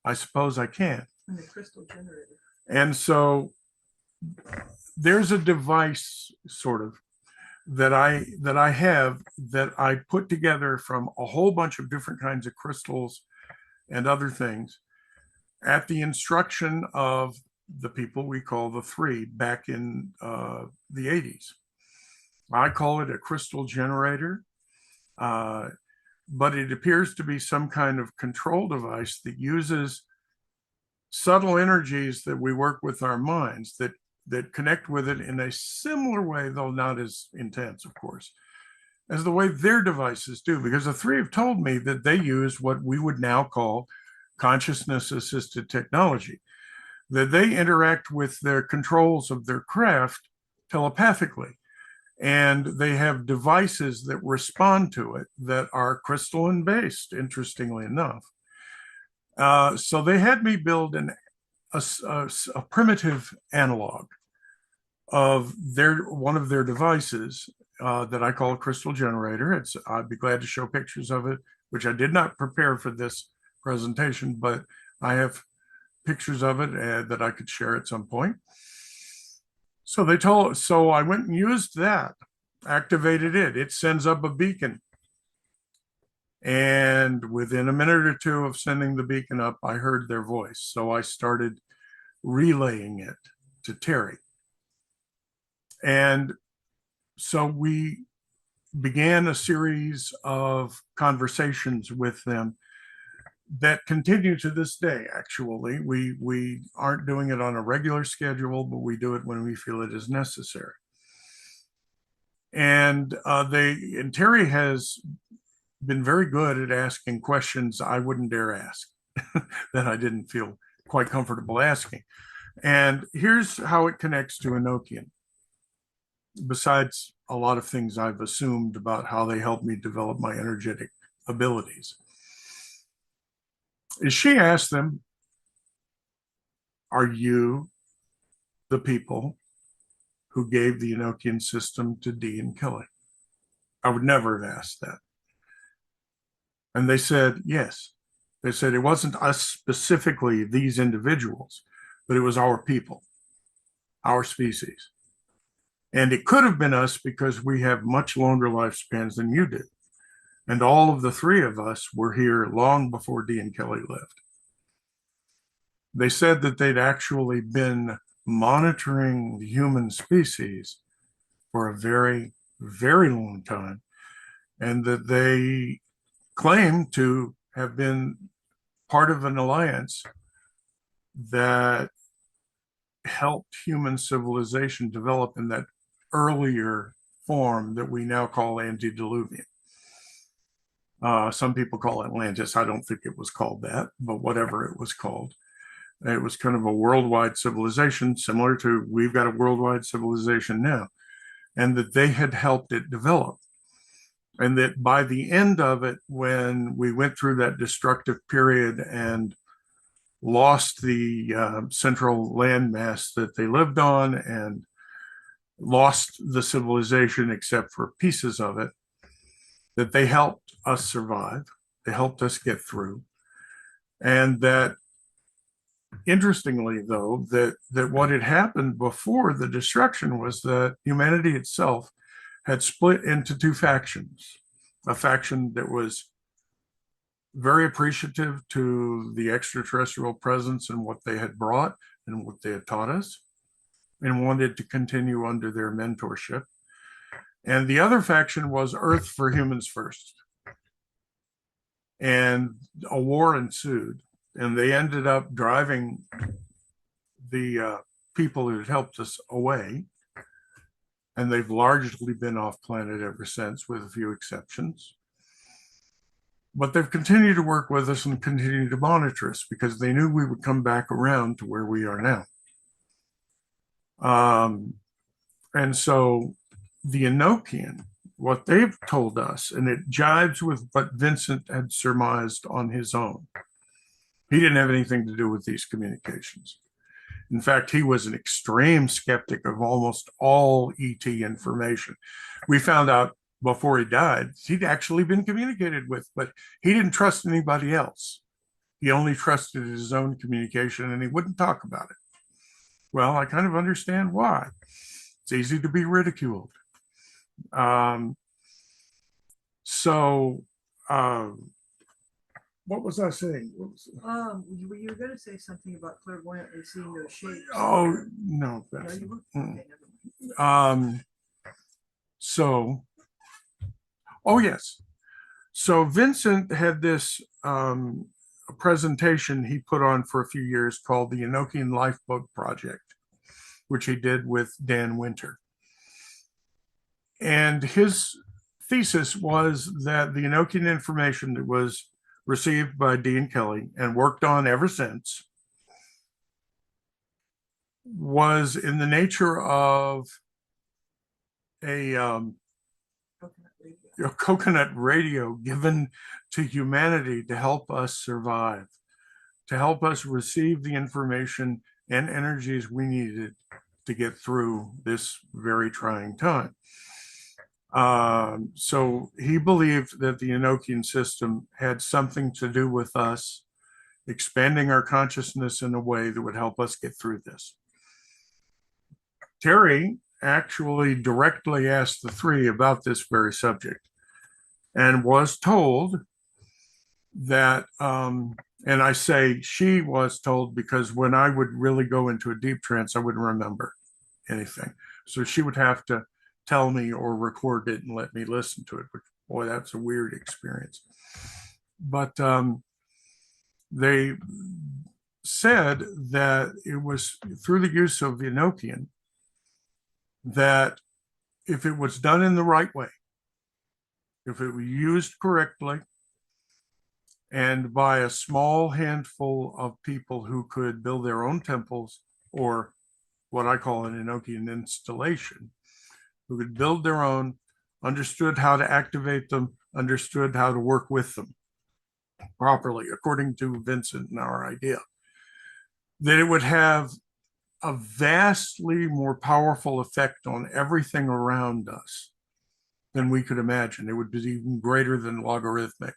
I suppose I can. And the crystal generator. And so there's a device sort of that I have that I put together from a whole bunch of different kinds of crystals and other things at the instruction of the people we call the three back in the 80s. I call it a crystal generator, but it appears to be some kind of control device that uses subtle energies that we work with our minds that connect with it in a similar way, though not as intense, of course, as the way their devices do. Because the three have told me that they use what we would now call consciousness-assisted technology, that they interact with their controls of their craft telepathically. And they have devices that respond to it that are crystalline based, interestingly enough. So they had me build a primitive analog of one of their devices that I call a crystal generator. I'd be glad to show pictures of it, which I did not prepare for this presentation, but I have pictures of it that I could share at some point. So I went and used that, activated it. It sends up a beacon. And within a minute or two of sending the beacon up, I heard their voice. So I started relaying it to Terry. And so we began a series of conversations with them that continue to this day, actually. We aren't doing it on a regular schedule, but we do it when we feel it is necessary. And Terry has been very good at asking questions I wouldn't dare ask, that I didn't feel quite comfortable asking. And here's how it connects to Enochian, besides a lot of things I've assumed about how they help me develop my energetic abilities. Is she asked them, are you the people who gave the Enochian system to Dee and Kelly? I would never have asked that. And they said, yes. They said it wasn't us specifically, these individuals, but it was our people, our species. And it could have been us because we have much longer lifespans than you do. And all of the three of us were here long before Dee and Kelly lived. They said that they'd actually been monitoring the human species for a very, very long time, and that they claim to have been part of an alliance that helped human civilization develop in that earlier form that we now call antediluvian. Some people call it Atlantis. I don't think it was called that, but whatever it was called. It was kind of a worldwide civilization, similar to we've got a worldwide civilization now, and that they had helped it develop. And that by the end of it, when we went through that destructive period and lost the central landmass that they lived on and lost the civilization except for pieces of it, that they helped us survive. They helped us get through. And that, interestingly, though, that what had happened before the destruction was that humanity itself had split into two factions. A faction that was very appreciative to the extraterrestrial presence and what they had brought and what they had taught us, and wanted to continue under their mentorship. And the other faction was Earth for humans first. And a war ensued, and they ended up driving the people who had helped us away. And they've largely been off planet ever since, with a few exceptions. But they've continued to work with us and continue to monitor us because they knew we would come back around to where we are now. And so the Enochian, what they've told us, and it jives with what Vincent had surmised on his own. He didn't have anything to do with these communications. In fact, he was an extreme skeptic of almost all ET information. We found out before he died, he'd actually been communicated with, but he didn't trust anybody else. He only trusted his own communication and he wouldn't talk about it. Well, I kind of understand why. It's easy to be ridiculed. Um, so, what was I saying? What was, you were going to say something about clairvoyantly seeing those shapes. oh, no. No, That's, you were. mm. Okay, never mind. So, oh, yes. So Vincent had this presentation he put on for a few years called the Enochian Lifeboat Project, which he did with Dan Winter. And his thesis was that the Enochian information that was received by Dean Kelly and worked on ever since was in the nature of a Coconut radio. a coconut radio given to humanity to help us survive, to help us receive the information and energies we needed to get through this very trying time. So he believed that the Enochian system had something to do with us expanding our consciousness in a way that would help us get through this. Terry actually directly asked the three about this very subject and was told that, and I say she was told because when I would really go into a deep trance, I wouldn't remember anything. So she would have to tell me or record it and let me listen to it, which, boy, that's a weird experience. But they said that it was through the use of Enochian that if it was done in the right way, if it was used correctly, and by a small handful of people who could build their own temples, or what I call an Enochian installation, who could build their own, understood how to activate them, understood how to work with them properly, according to Vincent and our idea, that it would have a vastly more powerful effect on everything around us than we could imagine. It would be even greater than logarithmic.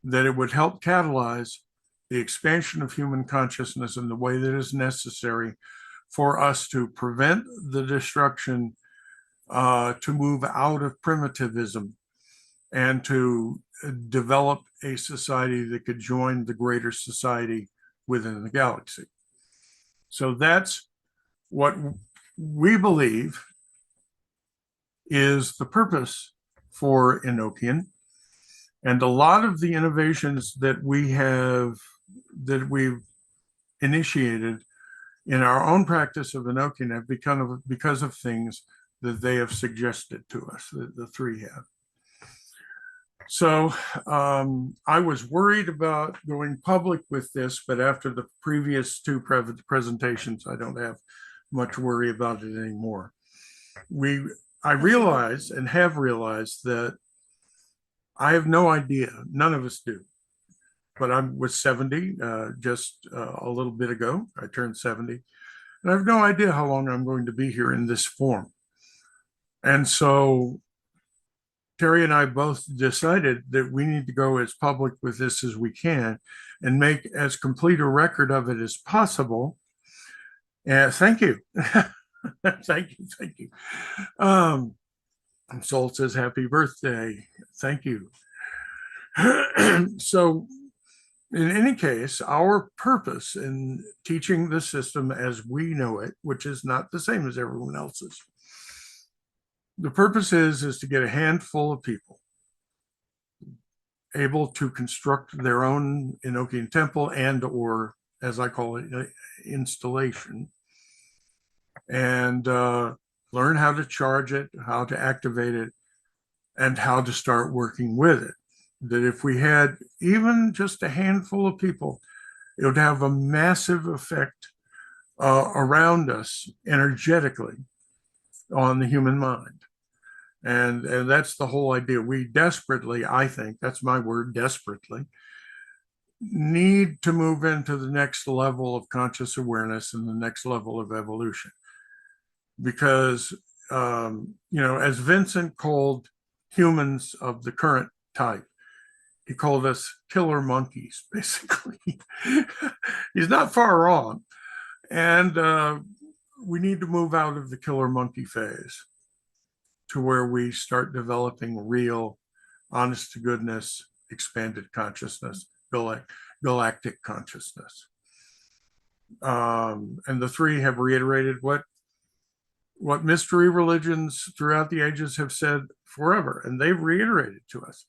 That it would help catalyze the expansion of human consciousness in the way that is necessary for us to prevent the destruction, to move out of primitivism, and to develop a society that could join the greater society within the galaxy. So that's what we believe is the purpose for Enochian. And a lot of the innovations that we've initiated in our own practice of Enochian have become because of things that they have suggested to us, the three have. So I was worried about going public with this, but after the previous two presentations, I don't have much worry about it anymore. I realize and have realized that I have no idea, none of us do, but I was 70 just a little bit ago. I turned 70, and I have no idea how long I'm going to be here in this form. And so Terry and I both decided that we need to go as public with this as we can and make as complete a record of it as possible. And thank you. Thank you. Sol says, happy birthday. Thank you. So in any case, our purpose in teaching the system as we know it, which is not the same as everyone else's, the purpose is to get a handful of people able to construct their own Enochian temple and or, as I call it, installation, and learn how to charge it, how to activate it, and how to start working with it. That if we had even just a handful of people, it would have a massive effect around us energetically on the human mind. And that's the whole idea. We desperately, I think, that's my word, desperately, need to move into the next level of conscious awareness and the next level of evolution. Because as Vincent called humans of the current type, he called us killer monkeys, basically. He's not far wrong. And we need to move out of the killer monkey phase to where we start developing real, honest to goodness, expanded consciousness, galactic consciousness. And the three have reiterated what mystery religions throughout the ages have said forever, and they've reiterated to us.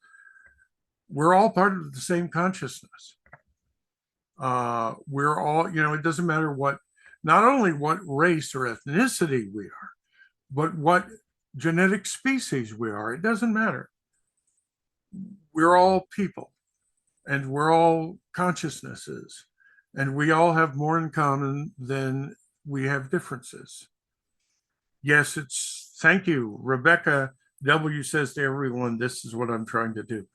We're all part of the same consciousness. We're all, it doesn't matter not only what race or ethnicity we are, but what genetic species we are. It doesn't matter. We're all people, and we're all consciousnesses, and we all have more in common than we have differences. Yes, thank you. Rebecca W says to everyone, this is what I'm trying to do.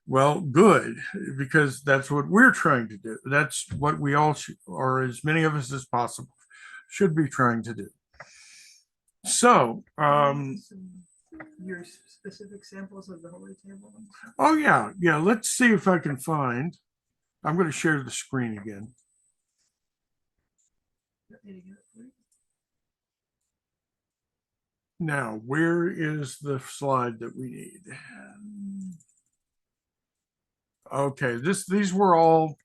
Well, good, because that's what we're trying to do. That's what we all should, or as many of us as possible, should be trying to do. So, your specific samples of the holy table. oh yeah. Let's see if I can find. I'm going to share the screen again. Now, where is the slide that we need? Okay, these were all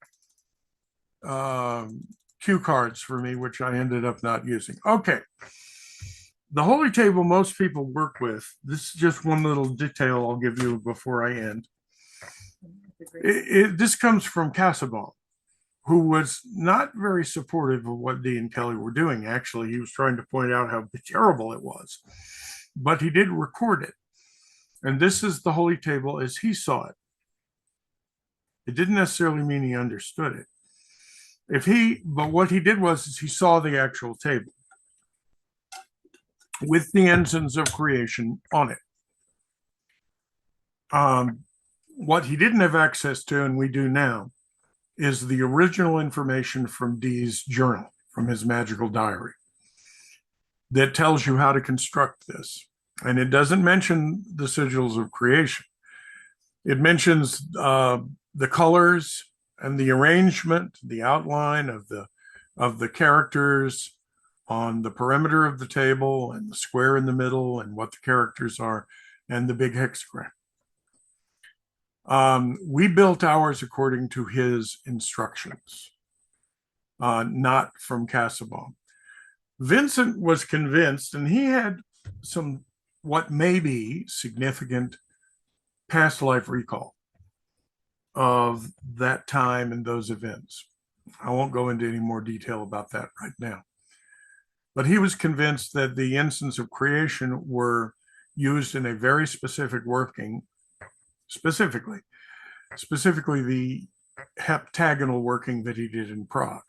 cue cards for me, which I ended up not using. Okay, the holy table most people work with. This is just one little detail I'll give you before I end. This comes from Casaubon, who was not very supportive of what Dee and Kelly were doing. Actually, he was trying to point out how terrible it was, but he did record it. And this is the holy table as he saw it. It didn't necessarily mean he understood it. But what he did was he saw the actual table with the ensigns of creation on it. What he didn't have access to, and we do now, is the original information from Dee's journal, from his magical diary, that tells you how to construct this. And it doesn't mention the sigils of creation. It mentions the colors and the arrangement, the outline of the characters on the perimeter of the table, and the square in the middle, and what the characters are, and the big hexagram. We built ours according to his instructions, not from Casaubon. Vincent was convinced, and he had some what may be significant past life recall of that time and those events. I won't go into any more detail about that right now. But he was convinced that the instants of creation were used in a very specific working, specifically the heptagonal working that he did in Prague.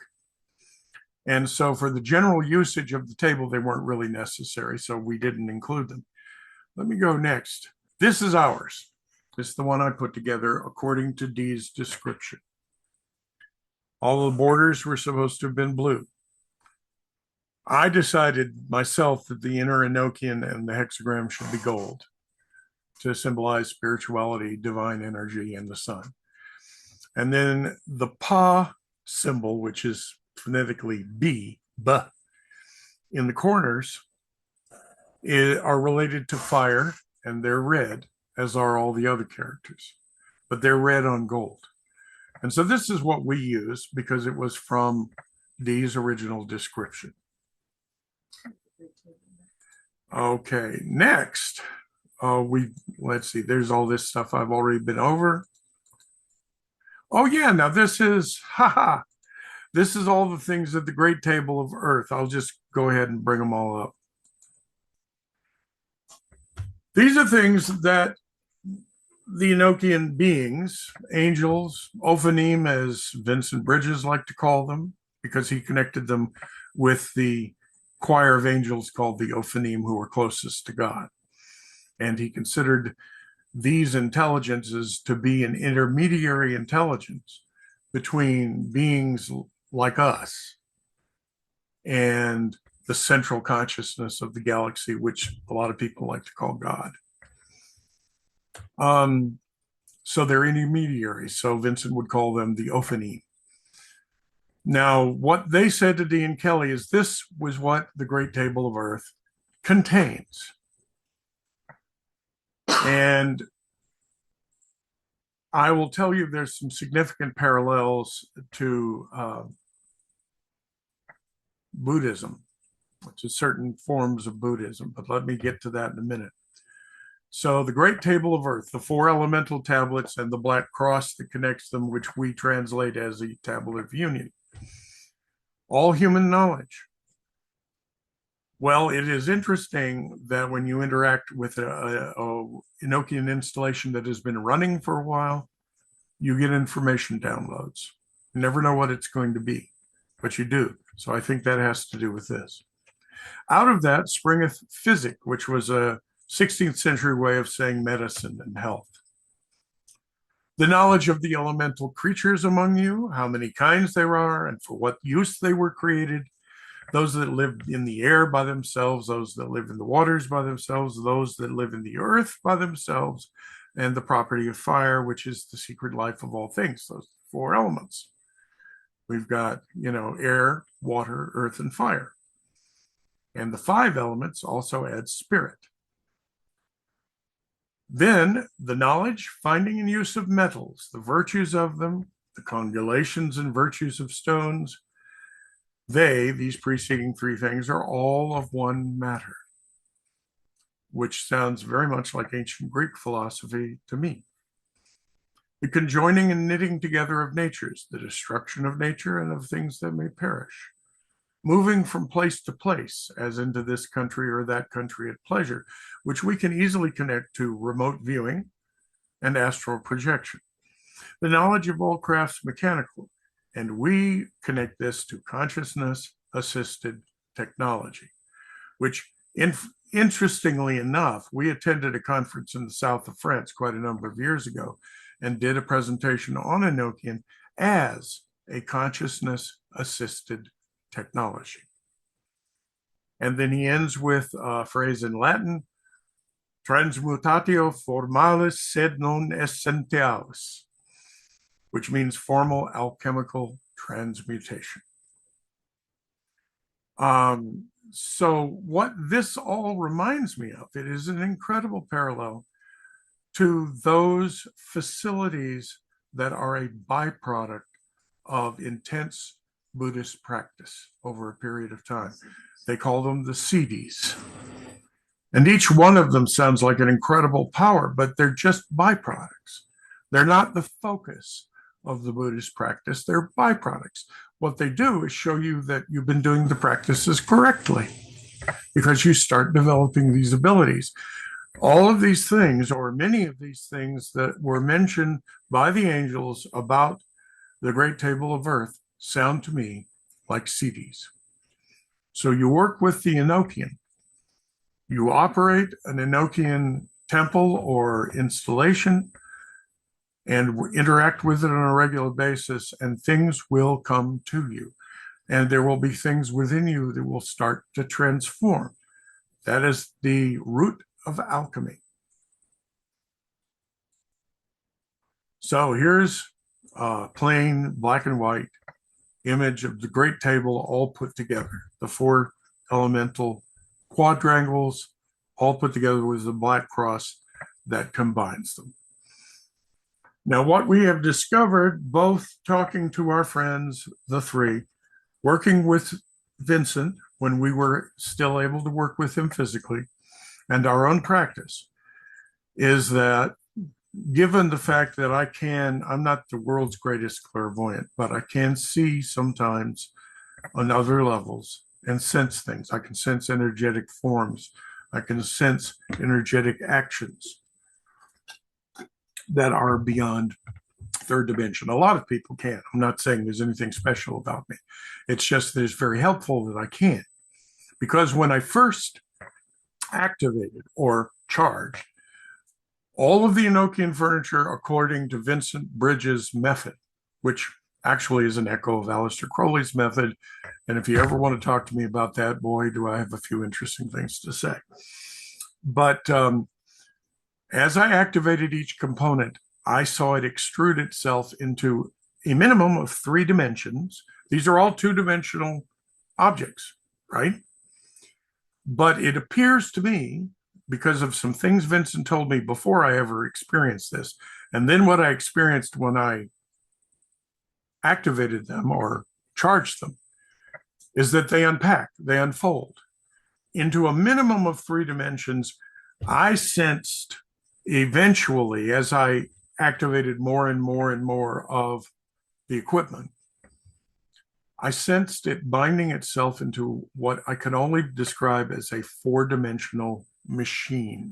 And so for the general usage of the table, they weren't really necessary, so we didn't include them. Let me go next. This is ours. This is the one I put together according to Dee's description. All the borders were supposed to have been blue. I decided myself that the inner Enochian and the hexagram should be gold to symbolize spirituality, divine energy, and the sun. And then the Pa symbol, which is phonetically B, in the corners are related to fire, and they're red, as are all the other characters, but they're red on gold. And so this is what we use because it was from Dee's original description. Okay, next, let's see, there's all this stuff I've already been over. Oh yeah, now this is, this is all the things at the Great Table of Earth. I'll just go ahead and bring them all up. These are things that the Enochian beings, angels, Ophanim, as Vincent Bridges liked to call them, because he connected them with the choir of angels called the Ophanim, who were closest to God. And he considered these intelligences to be an intermediary intelligence between beings like us and the central consciousness of the galaxy, which a lot of people like to call God. So they're intermediaries. So Vincent would call them the Ophanim. Now, what they said to Dean Kelly is this was what the Great Table of Earth contains. And I will tell you there's some significant parallels to Buddhism, which is certain forms of Buddhism, but let me get to that in a minute. So the Great Table of Earth, the 4 elemental tablets and the black cross that connects them, which we translate as the Tablet of Union. All human knowledge. Well, it is interesting that when you interact with a Enochian installation that has been running for a while, you get information downloads. You never know what it's going to be, but you do. So I think that has to do with this. Out of that springeth physic, which was a 16th century way of saying medicine and health. The knowledge of the elemental creatures among you, how many kinds there are, and for what use they were created, those that live in the air by themselves, those that live in the waters by themselves, those that live in the earth by themselves, and the property of fire, which is the secret life of all things, those 4 elements. We've got, air, water, earth, and fire. And the 5 elements also add spirit. Then the knowledge, finding, and use of metals, the virtues of them, the congelations and virtues of stones, these preceding 3 things, are all of one matter, which sounds very much like ancient Greek philosophy to me. The conjoining and knitting together of natures, the destruction of nature and of things that may perish, moving from place to place, as into this country or that country at pleasure, which we can easily connect to remote viewing and astral projection. The knowledge of all crafts mechanical, and we connect this to consciousness-assisted technology, which, interestingly enough, we attended a conference in the south of France quite a number of years ago and did a presentation on Enochian as a consciousness-assisted technology. And then he ends with a phrase in Latin, transmutatio formalis sed non essentialis, which means formal alchemical transmutation. So what this all reminds me of, it is an incredible parallel to those facilities that are a byproduct of intense Buddhist practice over a period of time. They call them the siddhis. And each one of them sounds like an incredible power, but they're just byproducts. They're not the focus of the Buddhist practice, they're byproducts. What they do is show you that you've been doing the practices correctly because you start developing these abilities. All of these things, or many of these things that were mentioned by the angels about the Great Table of Earth, sound to me like siddhis. So you work with the Enochian. You operate an Enochian temple or installation and interact with it on a regular basis, and things will come to you. And there will be things within you that will start to transform. That is the root of alchemy. So here's a plain black and white image of the Great Table all put together. The 4 elemental quadrangles all put together with the black cross that combines them. Now, what we have discovered, both talking to our friends, the 3, working with Vincent when we were still able to work with him physically, and our own practice, is that given the fact that I'm not the world's greatest clairvoyant, but I can see sometimes on other levels and sense things. I can sense energetic forms. I can sense energetic actions that are beyond 3rd dimension. A lot of people can. I'm not saying there's anything special about me. It's just that it's very helpful that I can. Because when I first activated or charged, all of the Enochian furniture, according to Vincent Bridges' method, which actually is an echo of Aleister Crowley's method, And if you ever want to talk to me about that, boy, do I have a few interesting things to say. But as I activated each component, I saw it extrude itself into a minimum of 3 dimensions. These are all 2-dimensional objects, right? But it appears to me, because of some things Vincent told me before I ever experienced this, and then what I experienced when I activated them or charged them, is that they unpack, they unfold into a minimum of 3 dimensions. I sensed eventually, as I activated more and more and more of the equipment, I sensed it binding itself into what I could only describe as a 4-dimensional machine,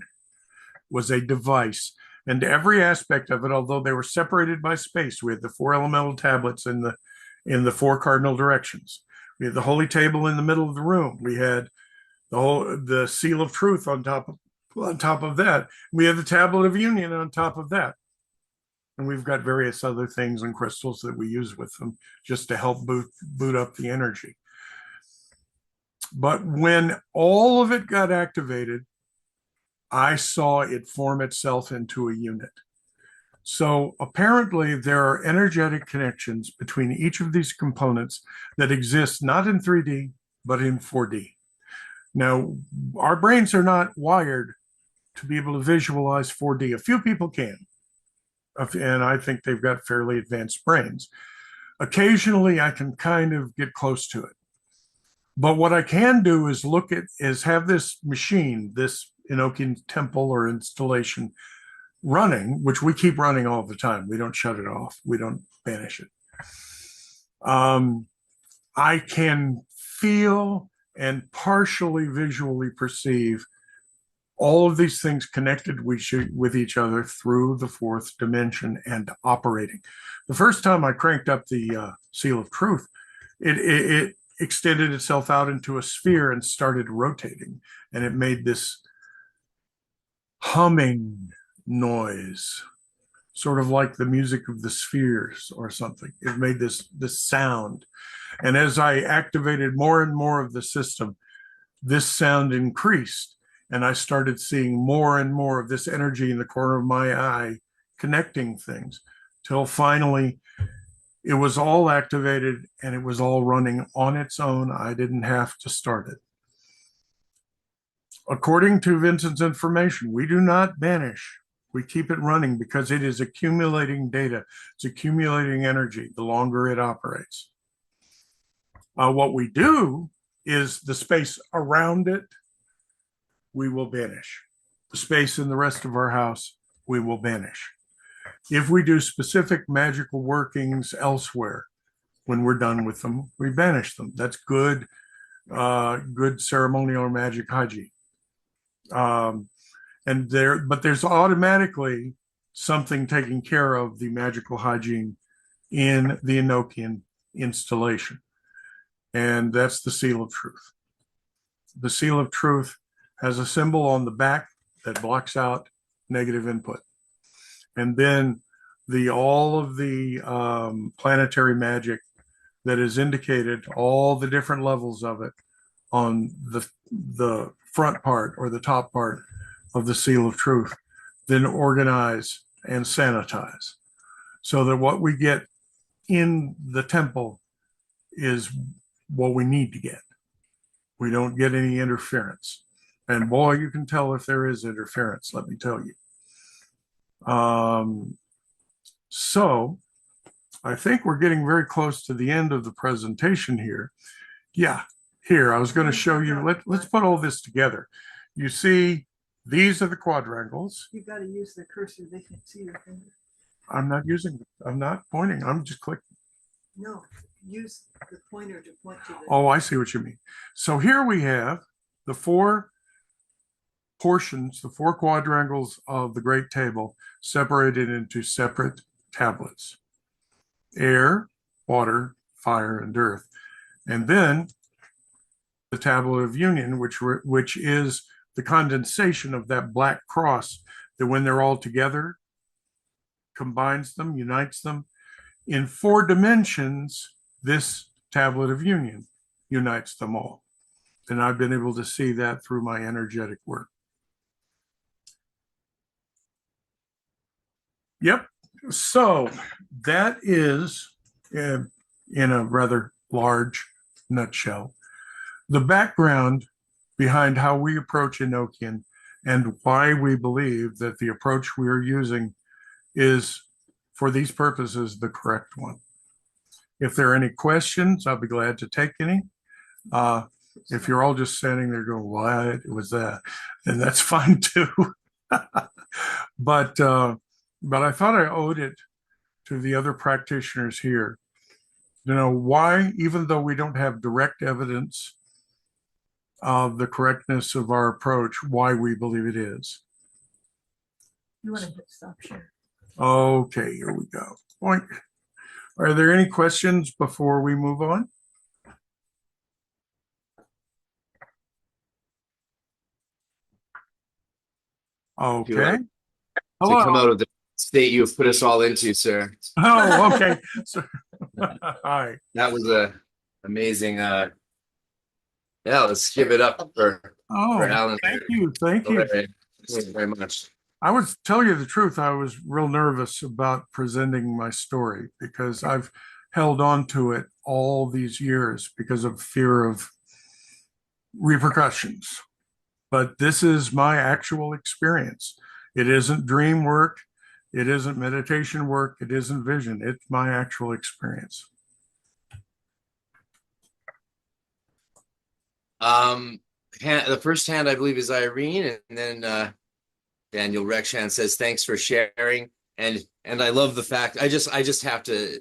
was a device. And every aspect of it, although they were separated by space, we had the 4 elemental tablets in the 4 cardinal directions. We had the holy table in the middle of the room. We had the seal of truth on top of that. We had the tablet of union on top of that. And we've got various other things and crystals that we use with them just to help boot up the energy. But when all of it got activated, I saw it form itself into a unit. So apparently there are energetic connections between each of these components that exist not in 3D, but in 4D. Now, our brains are not wired to be able to visualize 4D. A few people can, and I think they've got fairly advanced brains. Occasionally, I can kind of get close to it. But what I can do is have this machine, this Enochian temple or installation running, which we keep running all the time. We don't shut it off. We don't banish it. I can feel and partially visually perceive all of these things connected with each other through the 4th dimension and operating. The first time I cranked up the seal of truth, it extended itself out into a sphere and started rotating, and it made this humming noise, sort of like the music of the spheres or something. It made this sound. And as I activated more and more of the system, this sound increased. And I started seeing more and more of this energy in the corner of my eye connecting things, till finally it was all activated and it was all running on its own. I didn't have to start it. According to Vincent's information, we do not banish. We keep it running because it is accumulating data. It's accumulating energy the longer it operates. What we do is the space around it, we will banish. The space in the rest of our house, we will banish. If we do specific magical workings elsewhere, when we're done with them, we banish them. That's good ceremonial magic hygiene. But there's automatically something taking care of the magical hygiene in the Enochian installation. And that's the seal of truth. The seal of truth has a symbol on the back that blocks out negative input. And then all of the planetary magic that is indicated, all the different levels of it on the front part or the top part of the seal of truth, then organize and sanitize, so that what we get in the temple is what we need to get. We don't get any interference. And boy, you can tell if there is interference, let me tell you. So I think we're getting very close to the end of the presentation here. Yeah, here, I was going to show you, let's put all this together. You see, these are the quadrangles. You got to use the cursor. They can't see your finger. I'm not pointing, I'm just clicking. No, use the pointer to point to the. Oh, I see what you mean. So here we have the 4 portions, the 4 quadrangles of the Great Table separated into separate tablets: air, water, fire, and earth. And then the tablet of union, which is the condensation of that black cross that when they're all together, combines them, unites them. In 4 dimensions, this tablet of union unites them all. And I've been able to see that through my energetic work. Yep. So that is, in a rather large nutshell, the background behind how we approach Enochian and why we believe that the approach we are using is, for these purposes, the correct one. If there are any questions, I'll be glad to take any. If you're all just standing there going, "What was that?" then that's fine too. But I thought I owed it to the other practitioners here to know why, even though we don't have direct evidence of the correctness of our approach, why we believe it is. You want to hit stop share? Okay, here we go. Point. Are there any questions before we move on? Okay. To Hello. come out of the state you've put us all into, sir. Oh, okay. So, hi. That was a amazing. Yeah, let's give it up for Oh, Alan. thank you. Thank you. Thank you very much. I was tell you the truth, I was real nervous about presenting my story because I've held on to it all these years because of fear of repercussions. But this is my actual experience. It isn't dream work. It isn't meditation work. It isn't vision. It's my actual experience. The first hand, I believe, is Irene, and then Daniel Rekshan says, "Thanks for sharing." And I love the fact I just have to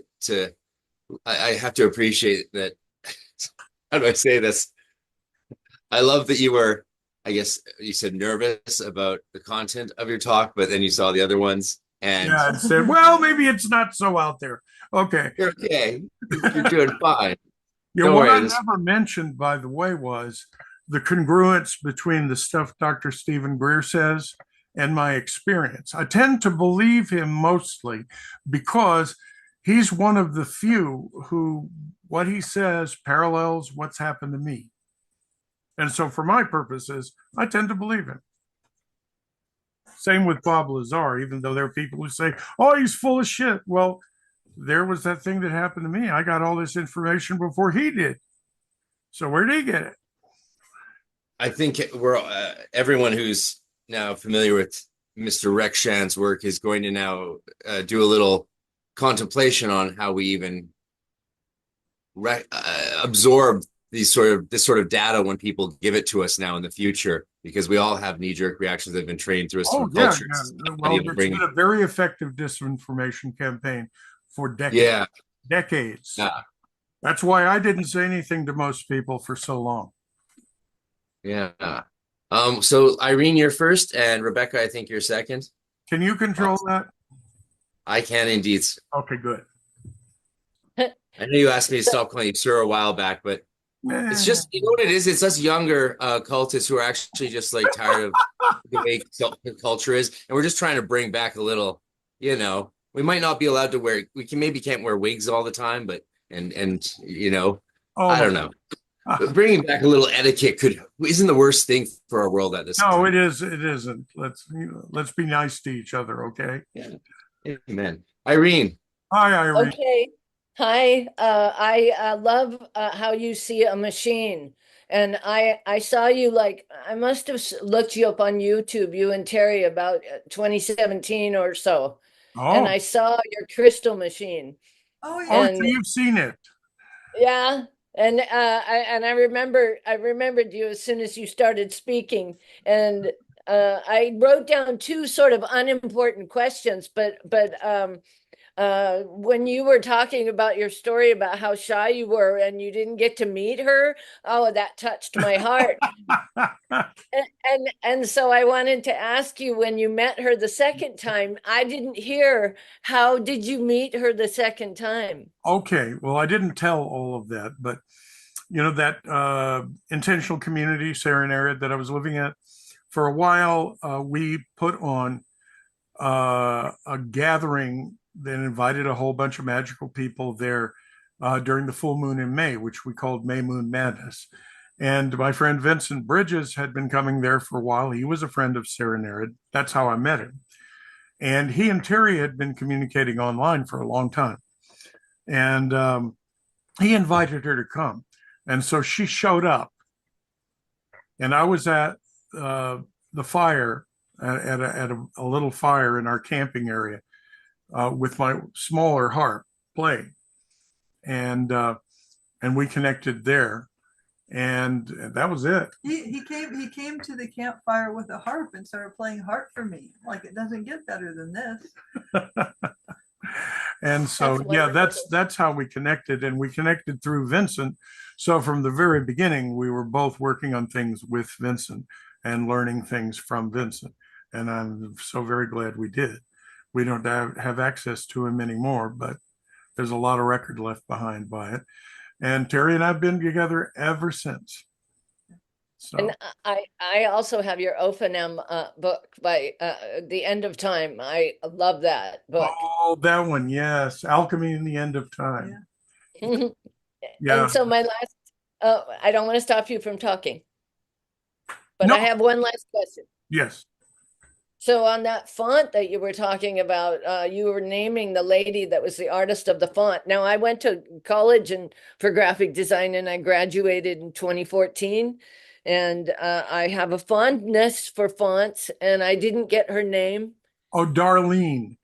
I have to appreciate that. How do I say this? I love that you were, I guess you said, nervous about the content of your talk, but then you saw the other ones and yeah, I said, well, maybe it's not so out there. Okay. you're okay. You're doing fine. Yeah, Don't what worry, I never mentioned, by the way, was the congruence between the stuff Dr. Stephen Greer says and my experience. I tend to believe him mostly because he's one of the few who what he says parallels what's happened to me. And so for my purposes, I tend to believe him. Same with Bob Lazar, even though there are people who say, oh, he's full of shit. Well, there was that thing that happened to me. I got all this information before he did. So where did he get it? I think we're everyone who's now familiar with Mr. Rekshan's work is going to now do a little contemplation on how we even absorb this sort of data when people give it to us now in the future, because we all have knee-jerk reactions that have been trained through us from cultures. Yeah. Well, it's been a very effective disinformation campaign for decades. Yeah. Decades. Yeah. That's why I didn't say anything to most people for so long. Yeah. So Irene, you're first, and Rebecca, I think you're second. Can you control that? I can indeed. Okay, good. I know you asked me to stop calling you sir a while back, but it's just, you know what it is? It's us younger cultists who are actually just like tired of the way culture is. And we're just trying to bring back a little, you know, we might not be allowed to wear, can't wear wigs all the time, but, and you know, I don't know. But bringing back a little etiquette isn't the worst thing for our world at this No, point. it isn't. Let's be nice to each other, okay? Yeah. Amen. Irene. Hi, Irene. Okay. Hi. I love how you see a machine. And I saw you, like, I must have looked you up on YouTube, you and Terry, about 2017 or so. And I saw your crystal machine. Oh, yeah. Oh, so you've seen it. Yeah. And I remembered you as soon as you started speaking. And I wrote down two sort of unimportant questions, but when you were talking about your story about how shy you were and you didn't get to meet her, oh, that touched my heart. and so I wanted to ask you, when you met her the second time, I didn't hear, how did you meet her the second time? Okay, well, I didn't tell all of that, but you know, that intentional community, Sarin area that I was living at, for a while, we put on a gathering that invited a whole bunch of magical people there during the full moon in May, which we called May Moon Madness. And my friend Vincent Bridges had been coming there for a while. He was a friend of Sarah Nerid. That's how I met him. And he and Terry had been communicating online for a long time. And he invited her to come. And so she showed up. And I was at the fire, at a little fire in our camping area with my smaller harp playing. And we connected there. And that was it. He came to the campfire with a harp and started playing harp for me. Like, it doesn't get better than this. And so, yeah, that's how we connected, and we connected through Vincent. So from the very beginning, we were both working on things with Vincent and learning things from Vincent. And I'm so very glad we did. We don't have access to him anymore, but there's a lot of record left behind by it. And Terry and I've been together ever since. So. And I also have your Ophanem book by The End of Time. I love that book. Oh, that one, yes. Alchemy in the End of Time. Yeah. Yeah. And so my last, I don't want to stop you from talking, but No. I have one last question. Yes. So on that font that you were talking about, you were naming the lady that was the artist of the font. Now, I went to college for graphic design, and I graduated in 2014. And I have a fondness for fonts, and I didn't get her name. Oh, Darlene.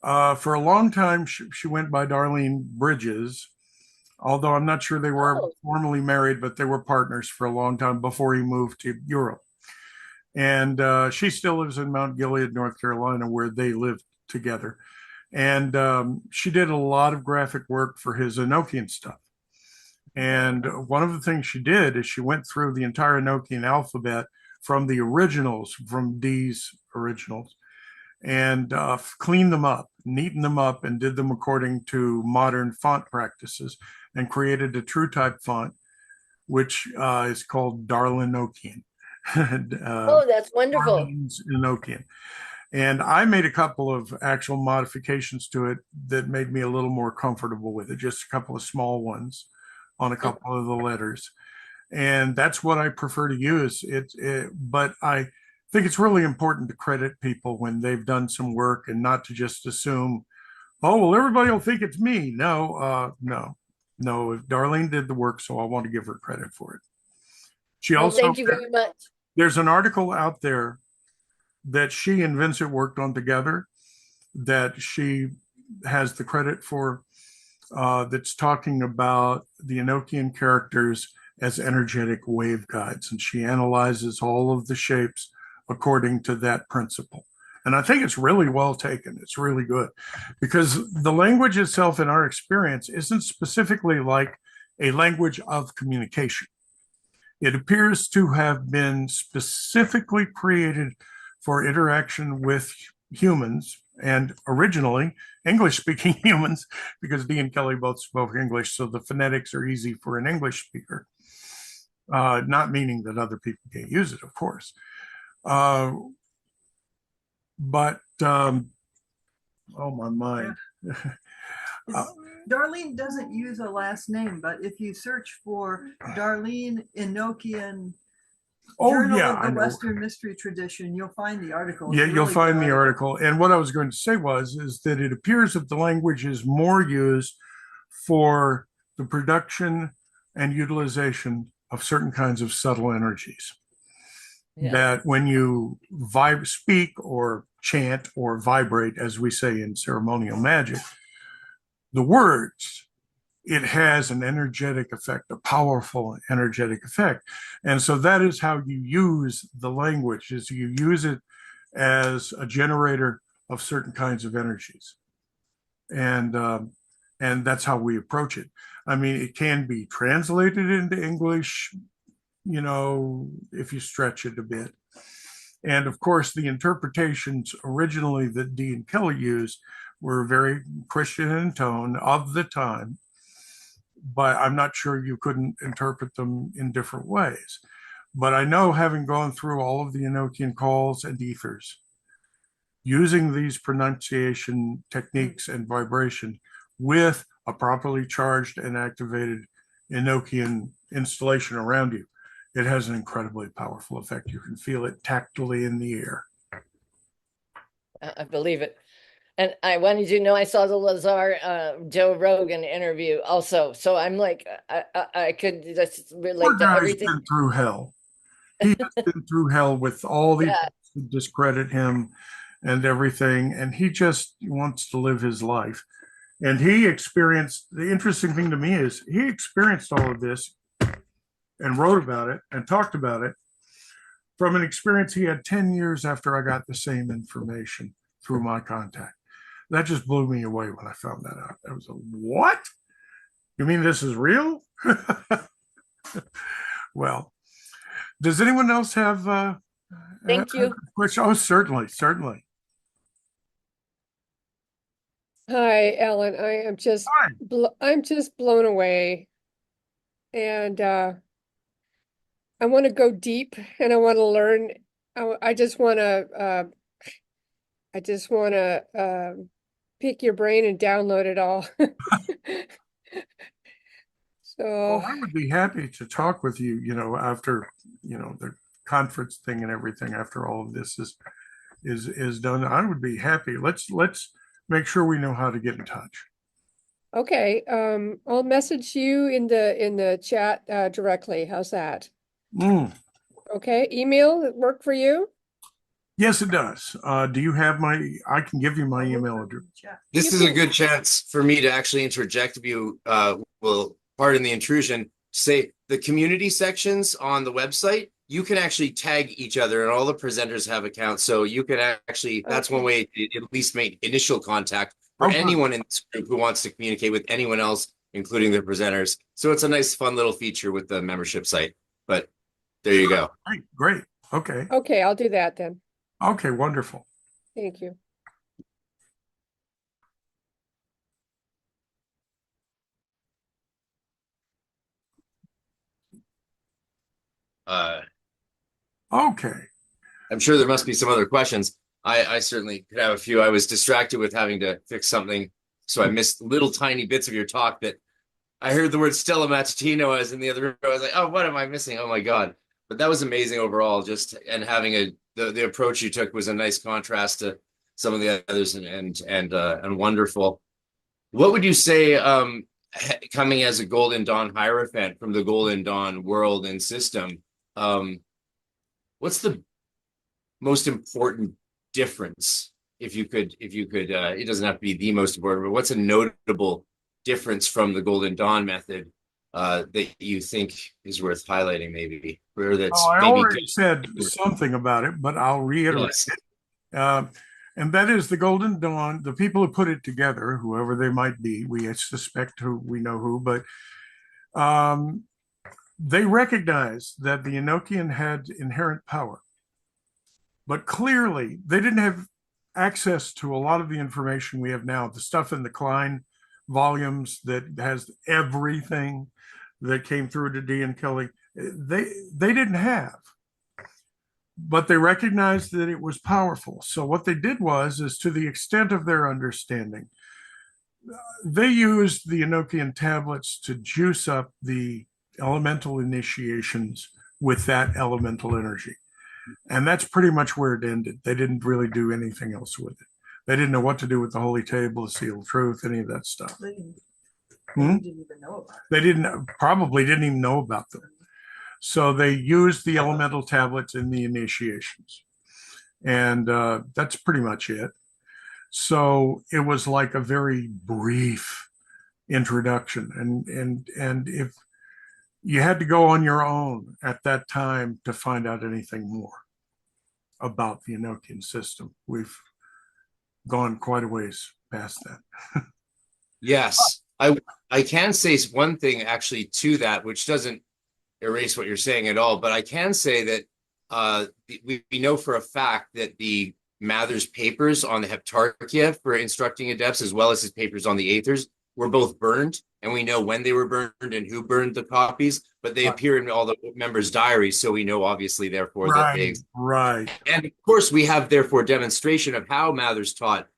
For a long time, she went by Darlene Bridges, although I'm not sure they were formally married, but they were partners for a long time before he moved to Europe. And she still lives in Mount Gilead, North Carolina, where they lived together. And she did a lot of graphic work for his Enochian stuff. And one of the things she did is she went through the entire Enochian alphabet from the originals, from D's originals, and cleaned them up, neatened them up, and did them according to modern font practices, and created a true type font, which is called Darlenochian. Oh, that's wonderful. Enochian. And I made a couple of actual modifications to it that made me a little more comfortable with it, just a couple of small ones on a couple of the letters. And that's what I prefer to use. But I think it's really important to credit people when they've done some work and not to just assume, oh, well, everybody will think it's me. No. If Darlene did the work, so I want to give her credit for it. She also, thank you very much. There's an article out there that she and Vincent worked on together that she has the credit for, that's talking about the Enochian characters as energetic waveguides. And she analyzes all of the shapes according to that principle. And I think it's really well taken. It's really good because the language itself, in our experience, isn't specifically like a language of communication. It appears to have been specifically created for interaction with humans, and originally English-speaking humans, because Dee and Kelly both spoke English, so the phonetics are easy for an English speaker. Not meaning that other people can't use it, of course. But oh, my mind. Darlene doesn't use a last name, but if you search for Darlene Enochian Journal of the Western Mystery Tradition, you'll find the article. Yeah, you'll find the article. And what I was going to say is that it appears that the language is more used for the production and utilization of certain kinds of subtle energies. Yeah. That when you speak or chant or vibrate, as we say in ceremonial magic, the words, it has an energetic effect, a powerful energetic effect. And so that is how you use the language, is you use it as a generator of certain kinds of energies. And that's how we approach it. I mean, it can be translated into English, if you stretch it a bit. And of course, the interpretations originally that Dee and Kelly used were very Christian in tone of the time, but I'm not sure you couldn't interpret them in different ways. But I know, having gone through all of the Enochian calls and ethers, using these pronunciation techniques and vibration with a properly charged and activated Enochian installation around you, it has an incredibly powerful effect. You can feel it tactily in the air. I believe it. And I wanted you to know I saw the Lazar Joe Rogan interview also. So I'm like, I could just Poor relate to guy's everything. been through hell. He has been through hell with all these Yeah. who discredit him and everything, and he just wants to live his life. And he experienced, the interesting thing to me is he experienced all of this and wrote about it and talked about it from an experience he had 10 years after I got the same information through my contact. That just blew me away when I found that out. I was like, what? You mean this is real? Well, does anyone else have Thank you. question? Oh, certainly, certainly. Hi, Ellen. I am just Hi. I'm just blown away. And I want to go deep and I want to learn. I just want to pick your brain and download it all. Well, So, I would be happy to talk with you, after, the conference thing and everything, after all of this is done. I would be happy. Let's make sure we know how to get in touch. okay, I'll message you in the chat directly. How's that? Mm. Okay, email work for you? Yes, it does. Do you have I can give you my I'll look email for it address. in the chat. This You is a can- good chance for me to actually interject if you will pardon the intrusion. Say the community sections on the website, you can actually tag each other, and all the presenters have accounts. So you can actually, that's one way to at least make initial contact for Okay. anyone in this group who wants to communicate with anyone else, including the presenters. So it's a nice, fun little feature with the membership site. But there you go. Great. Okay. Okay, I'll do that then. Okay, wonderful. Thank you. Okay. I'm sure there must be some other questions. I certainly could have a few. I was distracted with having to fix something, so I missed little tiny bits of your talk that I heard the word Stella Mattino as in the other room. I was like, oh, what am I missing? Oh my God. But that was amazing overall. Just and having the approach you took was a nice contrast to some of the others and wonderful. What would you say coming as a Golden Dawn Hierophant from the Golden Dawn world and system? What's the most important difference? If you could, it doesn't have to be the most important, but what's a notable difference from the Golden Dawn method that you think is worth highlighting, maybe, or that's I maybe already good? said something about it, but I'll reiterate Yes. it. And that is the Golden Dawn, the people who put it together, whoever they might be, we suspect who, we know who, but they recognized that the Enochian had inherent power. But clearly, they didn't have access to a lot of the information we have now, the stuff in the Klein volumes that has everything that came through to D and Kelly. They didn't have, but they recognized that it was powerful. So what they did is to the extent of their understanding, they used the Enochian tablets to juice up the elemental initiations with that elemental energy. And that's pretty much where it ended. They didn't really do anything else with it. They didn't know what to do with the Holy Table, the Seal of Truth, any of that stuff. They didn't Hmm? even know about it. They probably didn't even know about them. So they used the elemental tablets in the initiations. And that's pretty much it. So it was like a very brief introduction. And if you had to go on your own at that time to find out anything more about the Enochian system. We've gone quite a ways past that. Yes, I can say one thing actually to that, which doesn't erase what you're saying at all, but I can say that we know for a fact that the Mather's papers on the Heptarchia for instructing adepts, as well as his papers on the Aethers, were both burned, and we know when they were burned and who burned the copies, but they appear in all the members' diaries, so we know obviously therefore that they Right. and of course we have therefore demonstration of how Mathers taught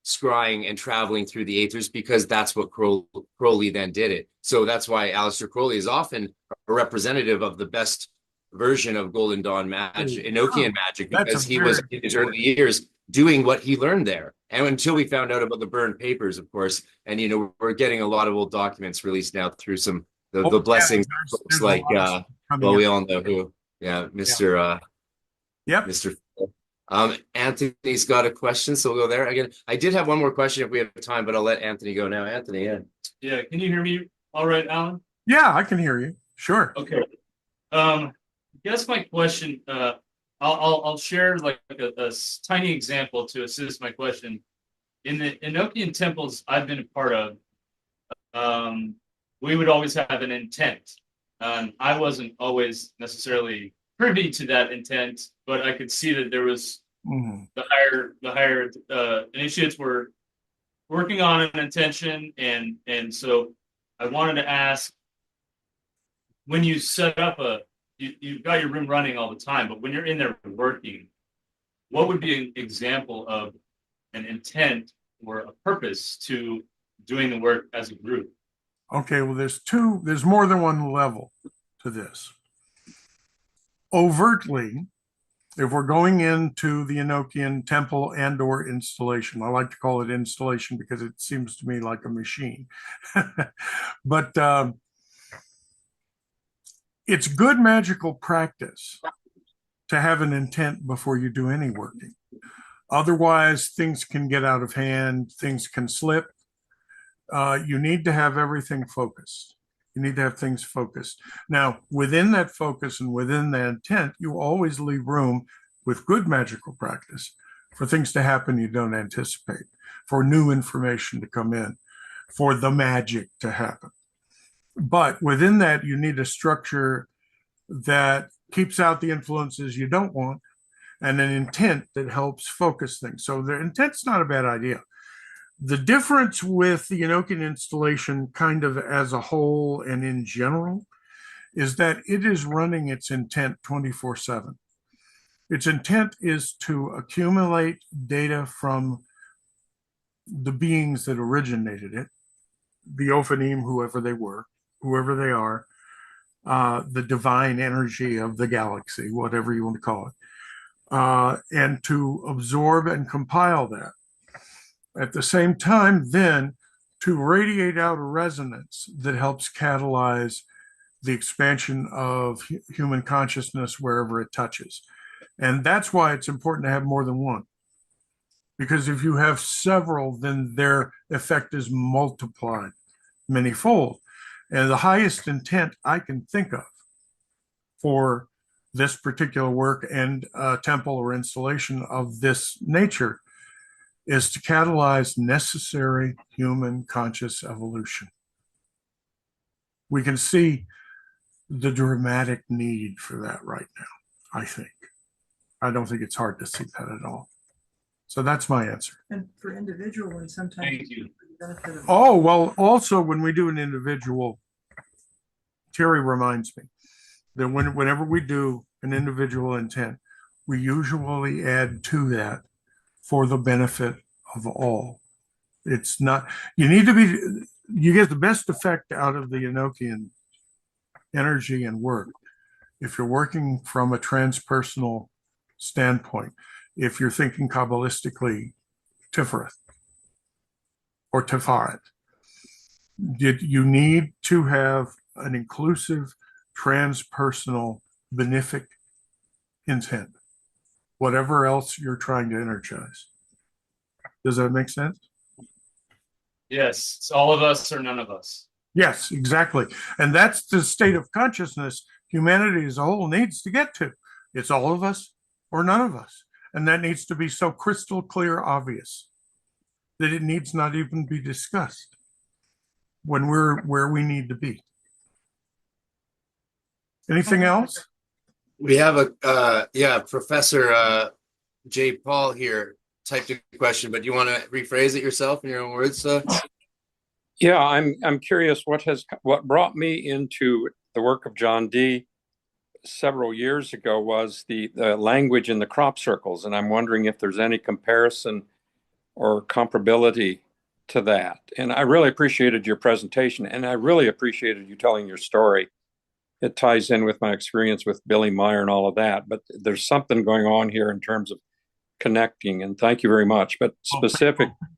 scrying and traveling through the aethers, because that's what Crowley then did it. So that's why Aleister Crowley is often a representative of the best version of Golden Dawn magic, Enochian magic, because he was in his early years doing what he learned there. And until we found out about the burned papers, of course, and we're getting a lot of old documents released now through some the blessings, folks like well, we all know who, Mr. Mr. Anthony's got a question, so we'll go there again. I did have one more question if we have time, but I'll let Anthony go now. Anthony, yeah. Can you hear me all right, Alan? Yeah, I can hear you. Sure. Okay. I guess my question, I'll share like a tiny example to assist my question. In the Enochian temples I've been a part of, we would always have an intent. I wasn't always necessarily privy to that intent, but I could see that there was the higher initiates were working on an intention, and so I wanted to ask, when you set up you've got your room running all the time, but when you're in there working, what would be an example of an intent or a purpose to doing the work as a group? Okay, well, there's more than one level to this. Overtly, if we're going into the Enochian temple and or installation, I like to call it installation because it seems to me like a machine. But it's good magical practice to have an intent before you do any working. Otherwise, things can get out of hand, things can slip. You need to have everything focused. You need to have things focused. Now, within that focus and within that intent, you always leave room with good magical practice for things to happen you don't anticipate, for new information to come in, for the magic to happen. But within that, you need a structure that keeps out the influences you don't want and an intent that helps focus things. So the intent's not a bad idea. The difference with the Enochian installation kind of as a whole and in general is that it is running its intent 24/7. Its intent is to accumulate data from the beings that originated it, the Ophanim, whoever they were, whoever they are, the divine energy of the galaxy, whatever you want to call it, and to absorb and compile that. At the same time, then, to radiate out a resonance that helps catalyze the expansion of human consciousness wherever it touches. And that's why it's important to have more than one. Because if you have several, then their effect is multiplied manyfold. And the highest intent I can think of for this particular work and temple or installation of this nature is to catalyze necessary human conscious evolution. We can see the dramatic need for that right now, I think. I don't think it's hard to see that at all. So that's my answer. And for individual ones, sometimes Thank you. benefit of Oh, well, also when we do an individual, Terry reminds me that whenever we do an individual intent, we usually add to that for the benefit of all. It's not, you get the best effect out of the Enochian energy and work if you're working from a transpersonal standpoint, if you're thinking Kabbalistically Tiferet or Tiferet. You need to have an inclusive, transpersonal, benefic intent, whatever else you're trying to energize. Does that make sense? Yes, it's all of us or none of us. Yes, exactly. And that's the state of consciousness humanity as a whole needs to get to. It's all of us or none of us. And that needs to be so crystal clear, obvious, that it needs not even be discussed when we're where we need to be. Anything else? We have Professor J. Paul here typed a question, but you want to rephrase it yourself in your own words? Yeah, I'm curious what brought me into the work of John Dee several years ago was the language in the crop circles, and I'm wondering if there's any comparison or comparability to that. And I really appreciated your presentation, and I really appreciated you telling your story. It ties in with my experience with Billy Meyer and all of that, but there's something going on here in terms of connecting, and thank you very much. But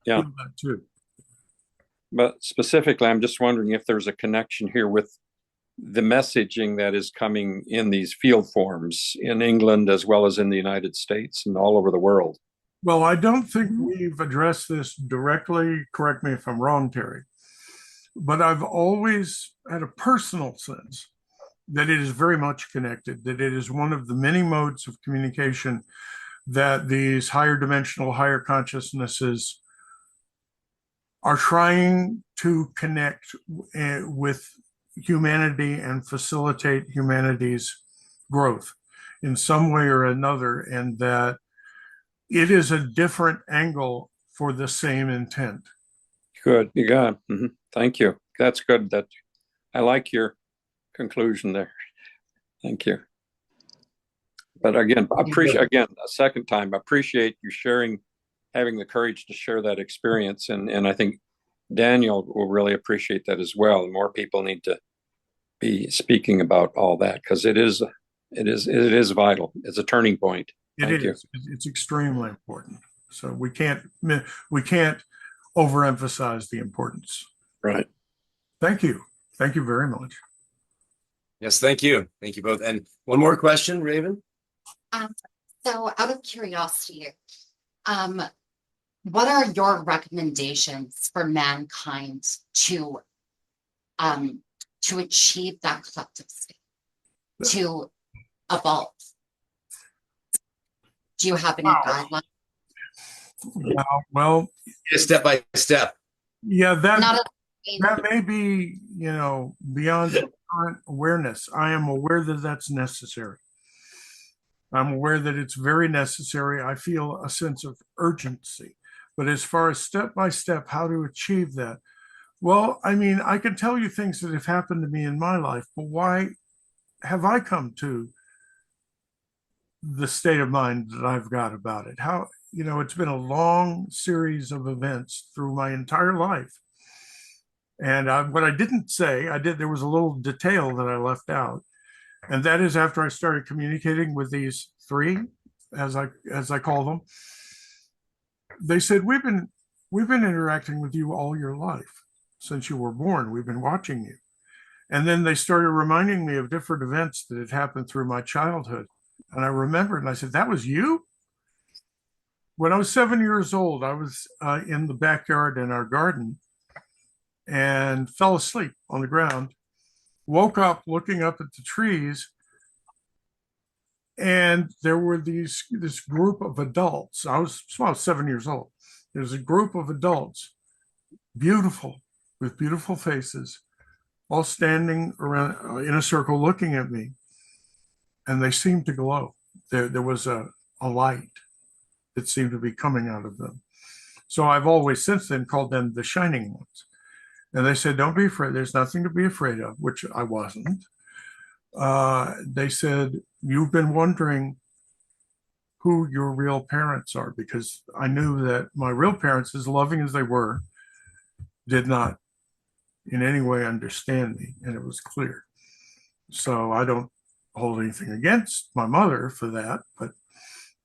yeah. Too. But specifically, I'm just wondering if there's a connection here with the messaging that is coming in these field forums in England as well as in the United States and all over the world. Well, I don't think we've addressed this directly. Correct me if I'm wrong, Terry. But I've always had a personal sense that it is very much connected, that it is one of the many modes of communication that these higher dimensional, higher consciousnesses are trying to connect with humanity and facilitate humanity's growth in some way or another, and that it is a different angle for the same intent. Good, you got it. Mm-hmm. Thank you. That's good. That I like your conclusion there. Thank you. But again, a second time, I appreciate you sharing, having the courage to share that experience, and I think Daniel will really appreciate that as well. More people need to be speaking about all that because it is vital. It's a turning point. Thank you. It's extremely important. So we can't overemphasize the importance. Right. Thank you. Thank you very much. Yes, thank you. Thank you both. And one more question, Raven. So out of curiosity, what are your recommendations for mankind to achieve that collective state, to evolve? Do you have any guidelines? Well, step by step. Yeah, that may be, beyond current awareness. I am aware that that's necessary. I'm aware that it's very necessary. I feel a sense of urgency. But as far as step by step, how to achieve that, well, I mean, I can tell you things that have happened to me in my life, but why have I come to the state of mind that I've got about it? How, it's been a long series of events through my entire life. And what I didn't say, there was a little detail that I left out. And that is after I started communicating with these three, as I call them, they said, we've been interacting with you all your life. Since you were born, we've been watching you. And then they started reminding me of different events that had happened through my childhood. And I remembered, and I said, that was you? When I was 7 years old, I was in the backyard in our garden and fell asleep on the ground, woke up looking up at the trees, and there were this group of adults. I was 7 years old. There's a group of adults, beautiful, with beautiful faces, all standing around in a circle looking at me. And they seemed to glow. There was a light that seemed to be coming out of them. So I've always since then called them the shining ones. And they said, don't be afraid. There's nothing to be afraid of, which I wasn't. They said, you've been wondering who your real parents are, because I knew that my real parents, as loving as they were, did not in any way understand me, and it was clear. So I don't hold anything against my mother for that,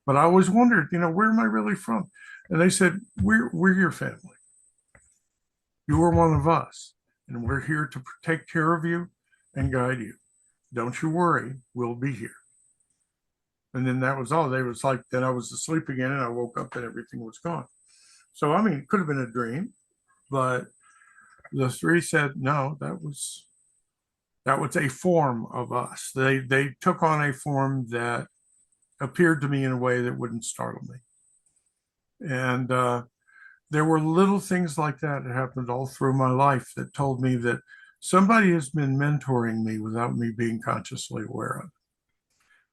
but I always wondered, where am I really from? And they said, we're your family. You are one of us, and we're here to take care of you and guide you. Don't you worry, we'll be here. And then that was all. They was like, then I was asleep again, and I woke up and everything was gone. So, I mean, it could have been a dream, but the three said, no, that was a form of us. They took on a form that appeared to me in a way that wouldn't startle me. And there were little things like that happened all through my life that told me that somebody has been mentoring me without me being consciously aware of.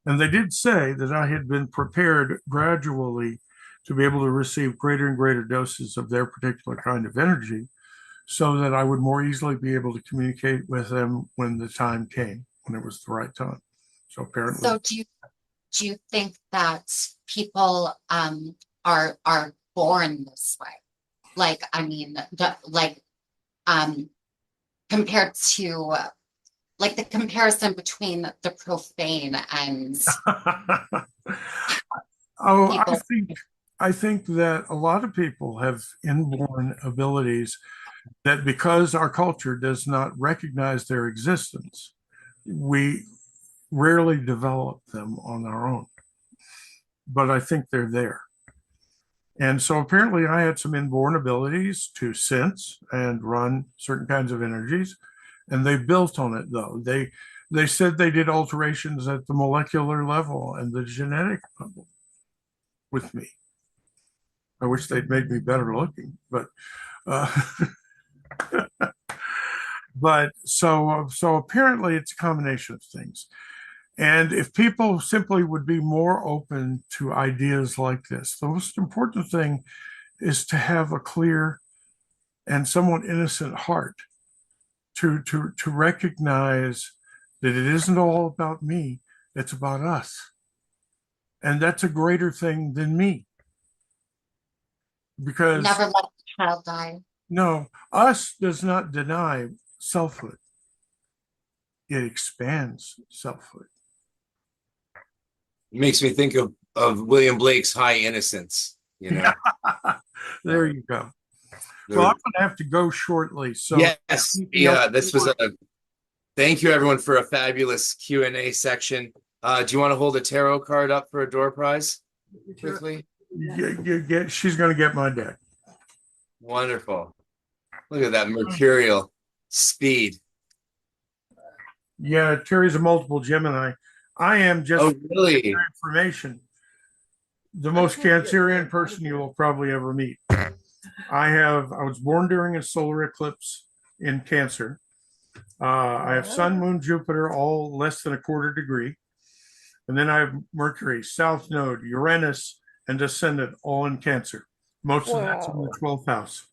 And they did say that I had been prepared gradually to be able to receive greater and greater doses of their particular kind of energy, so that I would more easily be able to communicate with them when the time came, when it was the right time. So apparently. So do you think that people are born this way. Like, I mean, compared to like the comparison between the profane and Oh, people. I think that a lot of people have inborn abilities that, because our culture does not recognize their existence, we rarely develop them on our own. But I think they're there. And so apparently I had some inborn abilities to sense and run certain kinds of energies, and they built on it though. They said they did alterations at the molecular level and the genetic level with me. I wish they'd made me better looking, but but so apparently it's a combination of things. And if people simply would be more open to ideas like this, the most important thing is to have a clear and somewhat innocent heart to recognize that it isn't all about me, it's about us. And that's a greater thing than me. Because Never let a child die. no, us does not deny selfhood. It expands selfhood. It makes me think of William Blake's High Innocence, you know. There you go. Well, I'm going to have to go shortly. So yes, yeah, this was a thank you everyone for a fabulous Q&A section. Do you want to hold a tarot card up for a door prize quickly? She's going to get my deck. Wonderful. Look at that mercurial speed. Yeah, Terry's a multiple Gemini. I am just really information. The most Cancerian person you will probably ever meet. I was born during a solar eclipse in Cancer. I have Sun, Moon, Jupiter, all less than a quarter degree. And then I have Mercury, South Node, Uranus, and Ascendant, all in Cancer. Most of that's in the 12th house.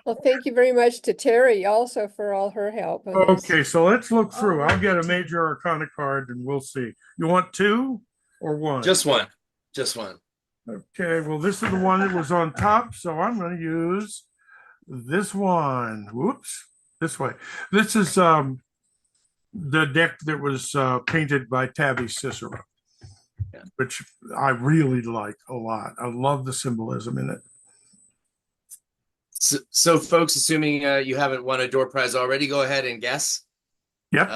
Well, thank you very much to Terry also for all her help. Okay, so let's look through. I'll get a major arcana card and we'll see. You want two or one? Just one. Just one. Okay, well, this is the one that was on top, so I'm going to use this one. Whoops, this way. This is the deck that was painted by Tabby Cicero, which I really like a lot. I love the symbolism in it. So folks, assuming you haven't won a door prize already, go ahead and guess. Yep.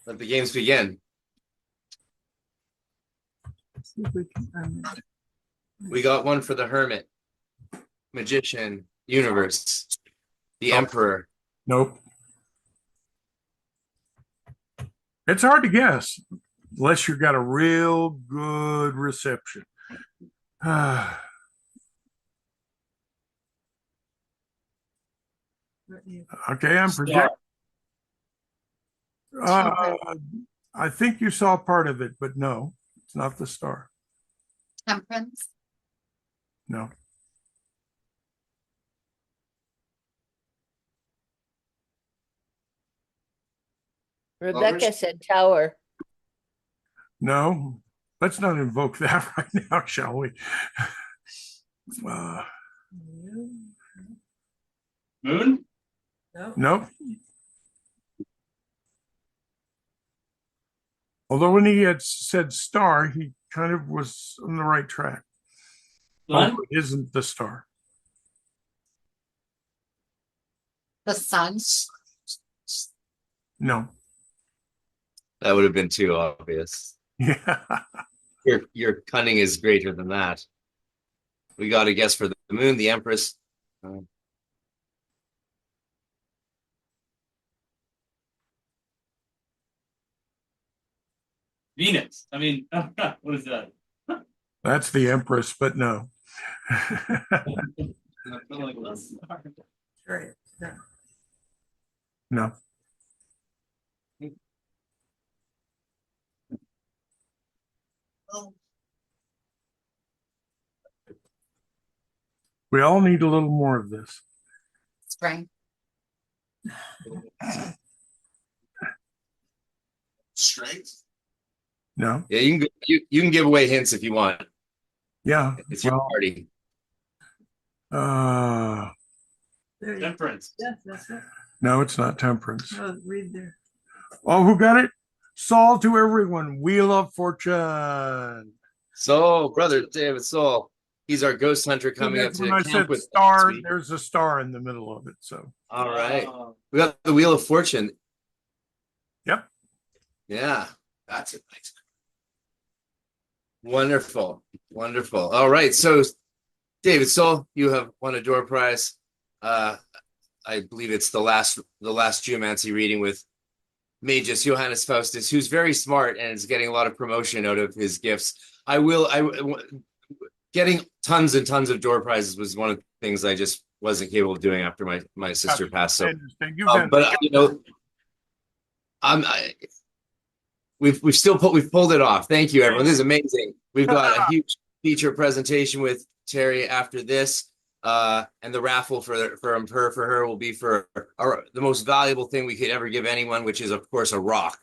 Let the games begin. We got one for the Hermit, Magician, Universe, the Emperor. Nope. It's hard to guess unless you've got a real good reception. Okay, I'm projecting. I think you saw part of it, but no, it's not the star. Temperance. No. Rebecca said tower. No, let's not invoke that right now, shall we? Moon? Nope. Although when he had said star, he kind of was on the right track. Sun? Oh, it isn't the star. The sun. No. That would have been too obvious. Yeah. Your cunning is greater than that. We got a guess for the moon, the Empress. Venus. I mean, what is that? That's the Empress, but no. Right. No. We all need a little more of this. Spring. Strength. No. Yeah, you can give away hints if you want. Yeah. It's your Well, party. There you go. Temperance. Yes, that's it. No, it's not temperance. Oh, read there. Oh, who got it? Saul to everyone. Wheel of Fortune. Soul, brother David Soul. He's our ghost hunter coming up When to I camp said with us star, this week. there's a star in the middle of it. So All right. We got the Wheel of Fortune. yep. Yeah, that's it. Nice. Wonderful. Wonderful. All right. So, David Soul, you have won a door prize. I believe it's the last geomancy reading with Magus Johannes Faustus, who's very smart and is getting a lot of promotion out of his gifts. Getting tons and tons of door prizes was one of the things I just wasn't capable of doing after my sister passed. So, but you know, we've pulled it off. Thank you, everyone. This is amazing. We've got a huge feature presentation with Terry after this. And the raffle for her will be for the most valuable thing we could ever give anyone, which is, of course, a rock.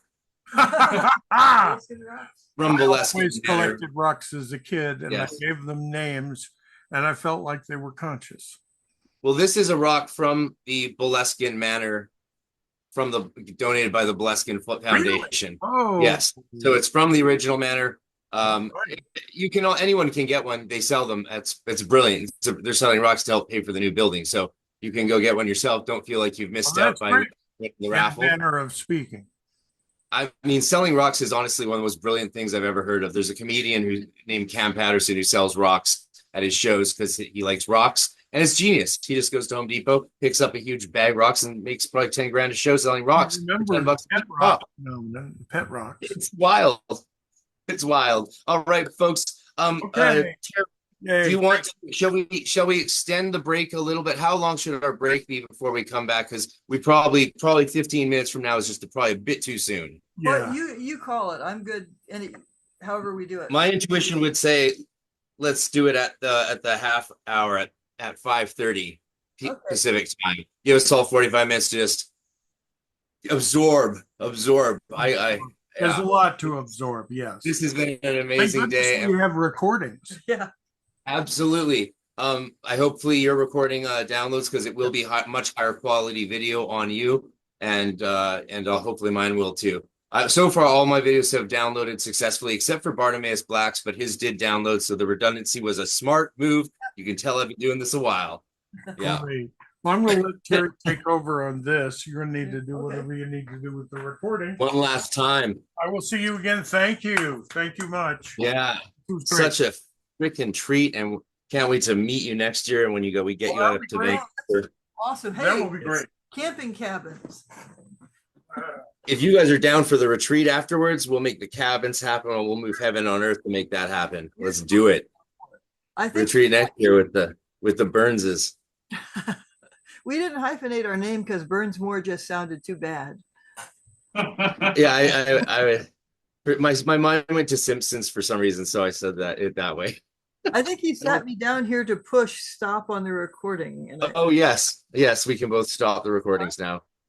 From I Bolesky always Manor. collected rocks as a kid, and Yes. I gave them names, and I felt like they were conscious. Well, this is a rock from the Boleskin Manor, donated by the Boleskin Foundation. Oh, Yes, so it's from the original manor. Anyone can get one. They sell them. It's brilliant. They're selling rocks to help pay for the new building, so you can go get one yourself. Don't feel like you've missed out by the raffle. Manner of speaking. I mean, selling rocks is honestly one of the most brilliant things I've ever heard of. There's a comedian named Cam Patterson who sells rocks at his shows because he likes rocks, and it's genius. He just goes to Home Depot, picks up a huge bag of rocks, and makes probably 10 grand a show selling rocks. Remember $10 pet rock? No, pet rocks. It's wild. It's wild. All right, folks. Okay. Do you want to, shall we extend the break a little bit? How long should our break be before we come back? Because we probably 15 minutes from now is just probably a bit too soon. Well, you call it. I'm good. However we do it. My intuition would say let's do it at the half hour at 5:30 Pacific time. Give us all 45 minutes to just absorb. There's a lot to absorb. Yes. This has been an amazing day. We have recordings. Yeah. Absolutely. Hopefully you're recording downloads because it will be much higher quality video on you, and hopefully mine will too. So far, all my videos have downloaded successfully, except for Bartimaeus Black's, but his did download, so the redundancy was a smart move. You can tell I've been doing this a while. Yeah. Great. Well, I'm going to let Terry take over on this. You're going to need to do whatever you need to do with the recording. One last time. I will see you again. Thank you. Thank you much. Yeah. Such a freaking treat, and can't wait to meet you next year. And when you go, we get you out to Vegas. Awesome. Hey, that will be great. Camping cabins. If you guys are down for the retreat afterwards, we'll make the cabins happen, and we'll move heaven on earth to make that happen. Let's do it. I think Retreat next year with the Burnses. we didn't hyphenate our name because Burnsmore just sounded too bad. Yeah, my mind went to Simpsons for some reason, so I said that way. I think he sat me down here to push stop on the recording. And yes, we can both stop the recordings now.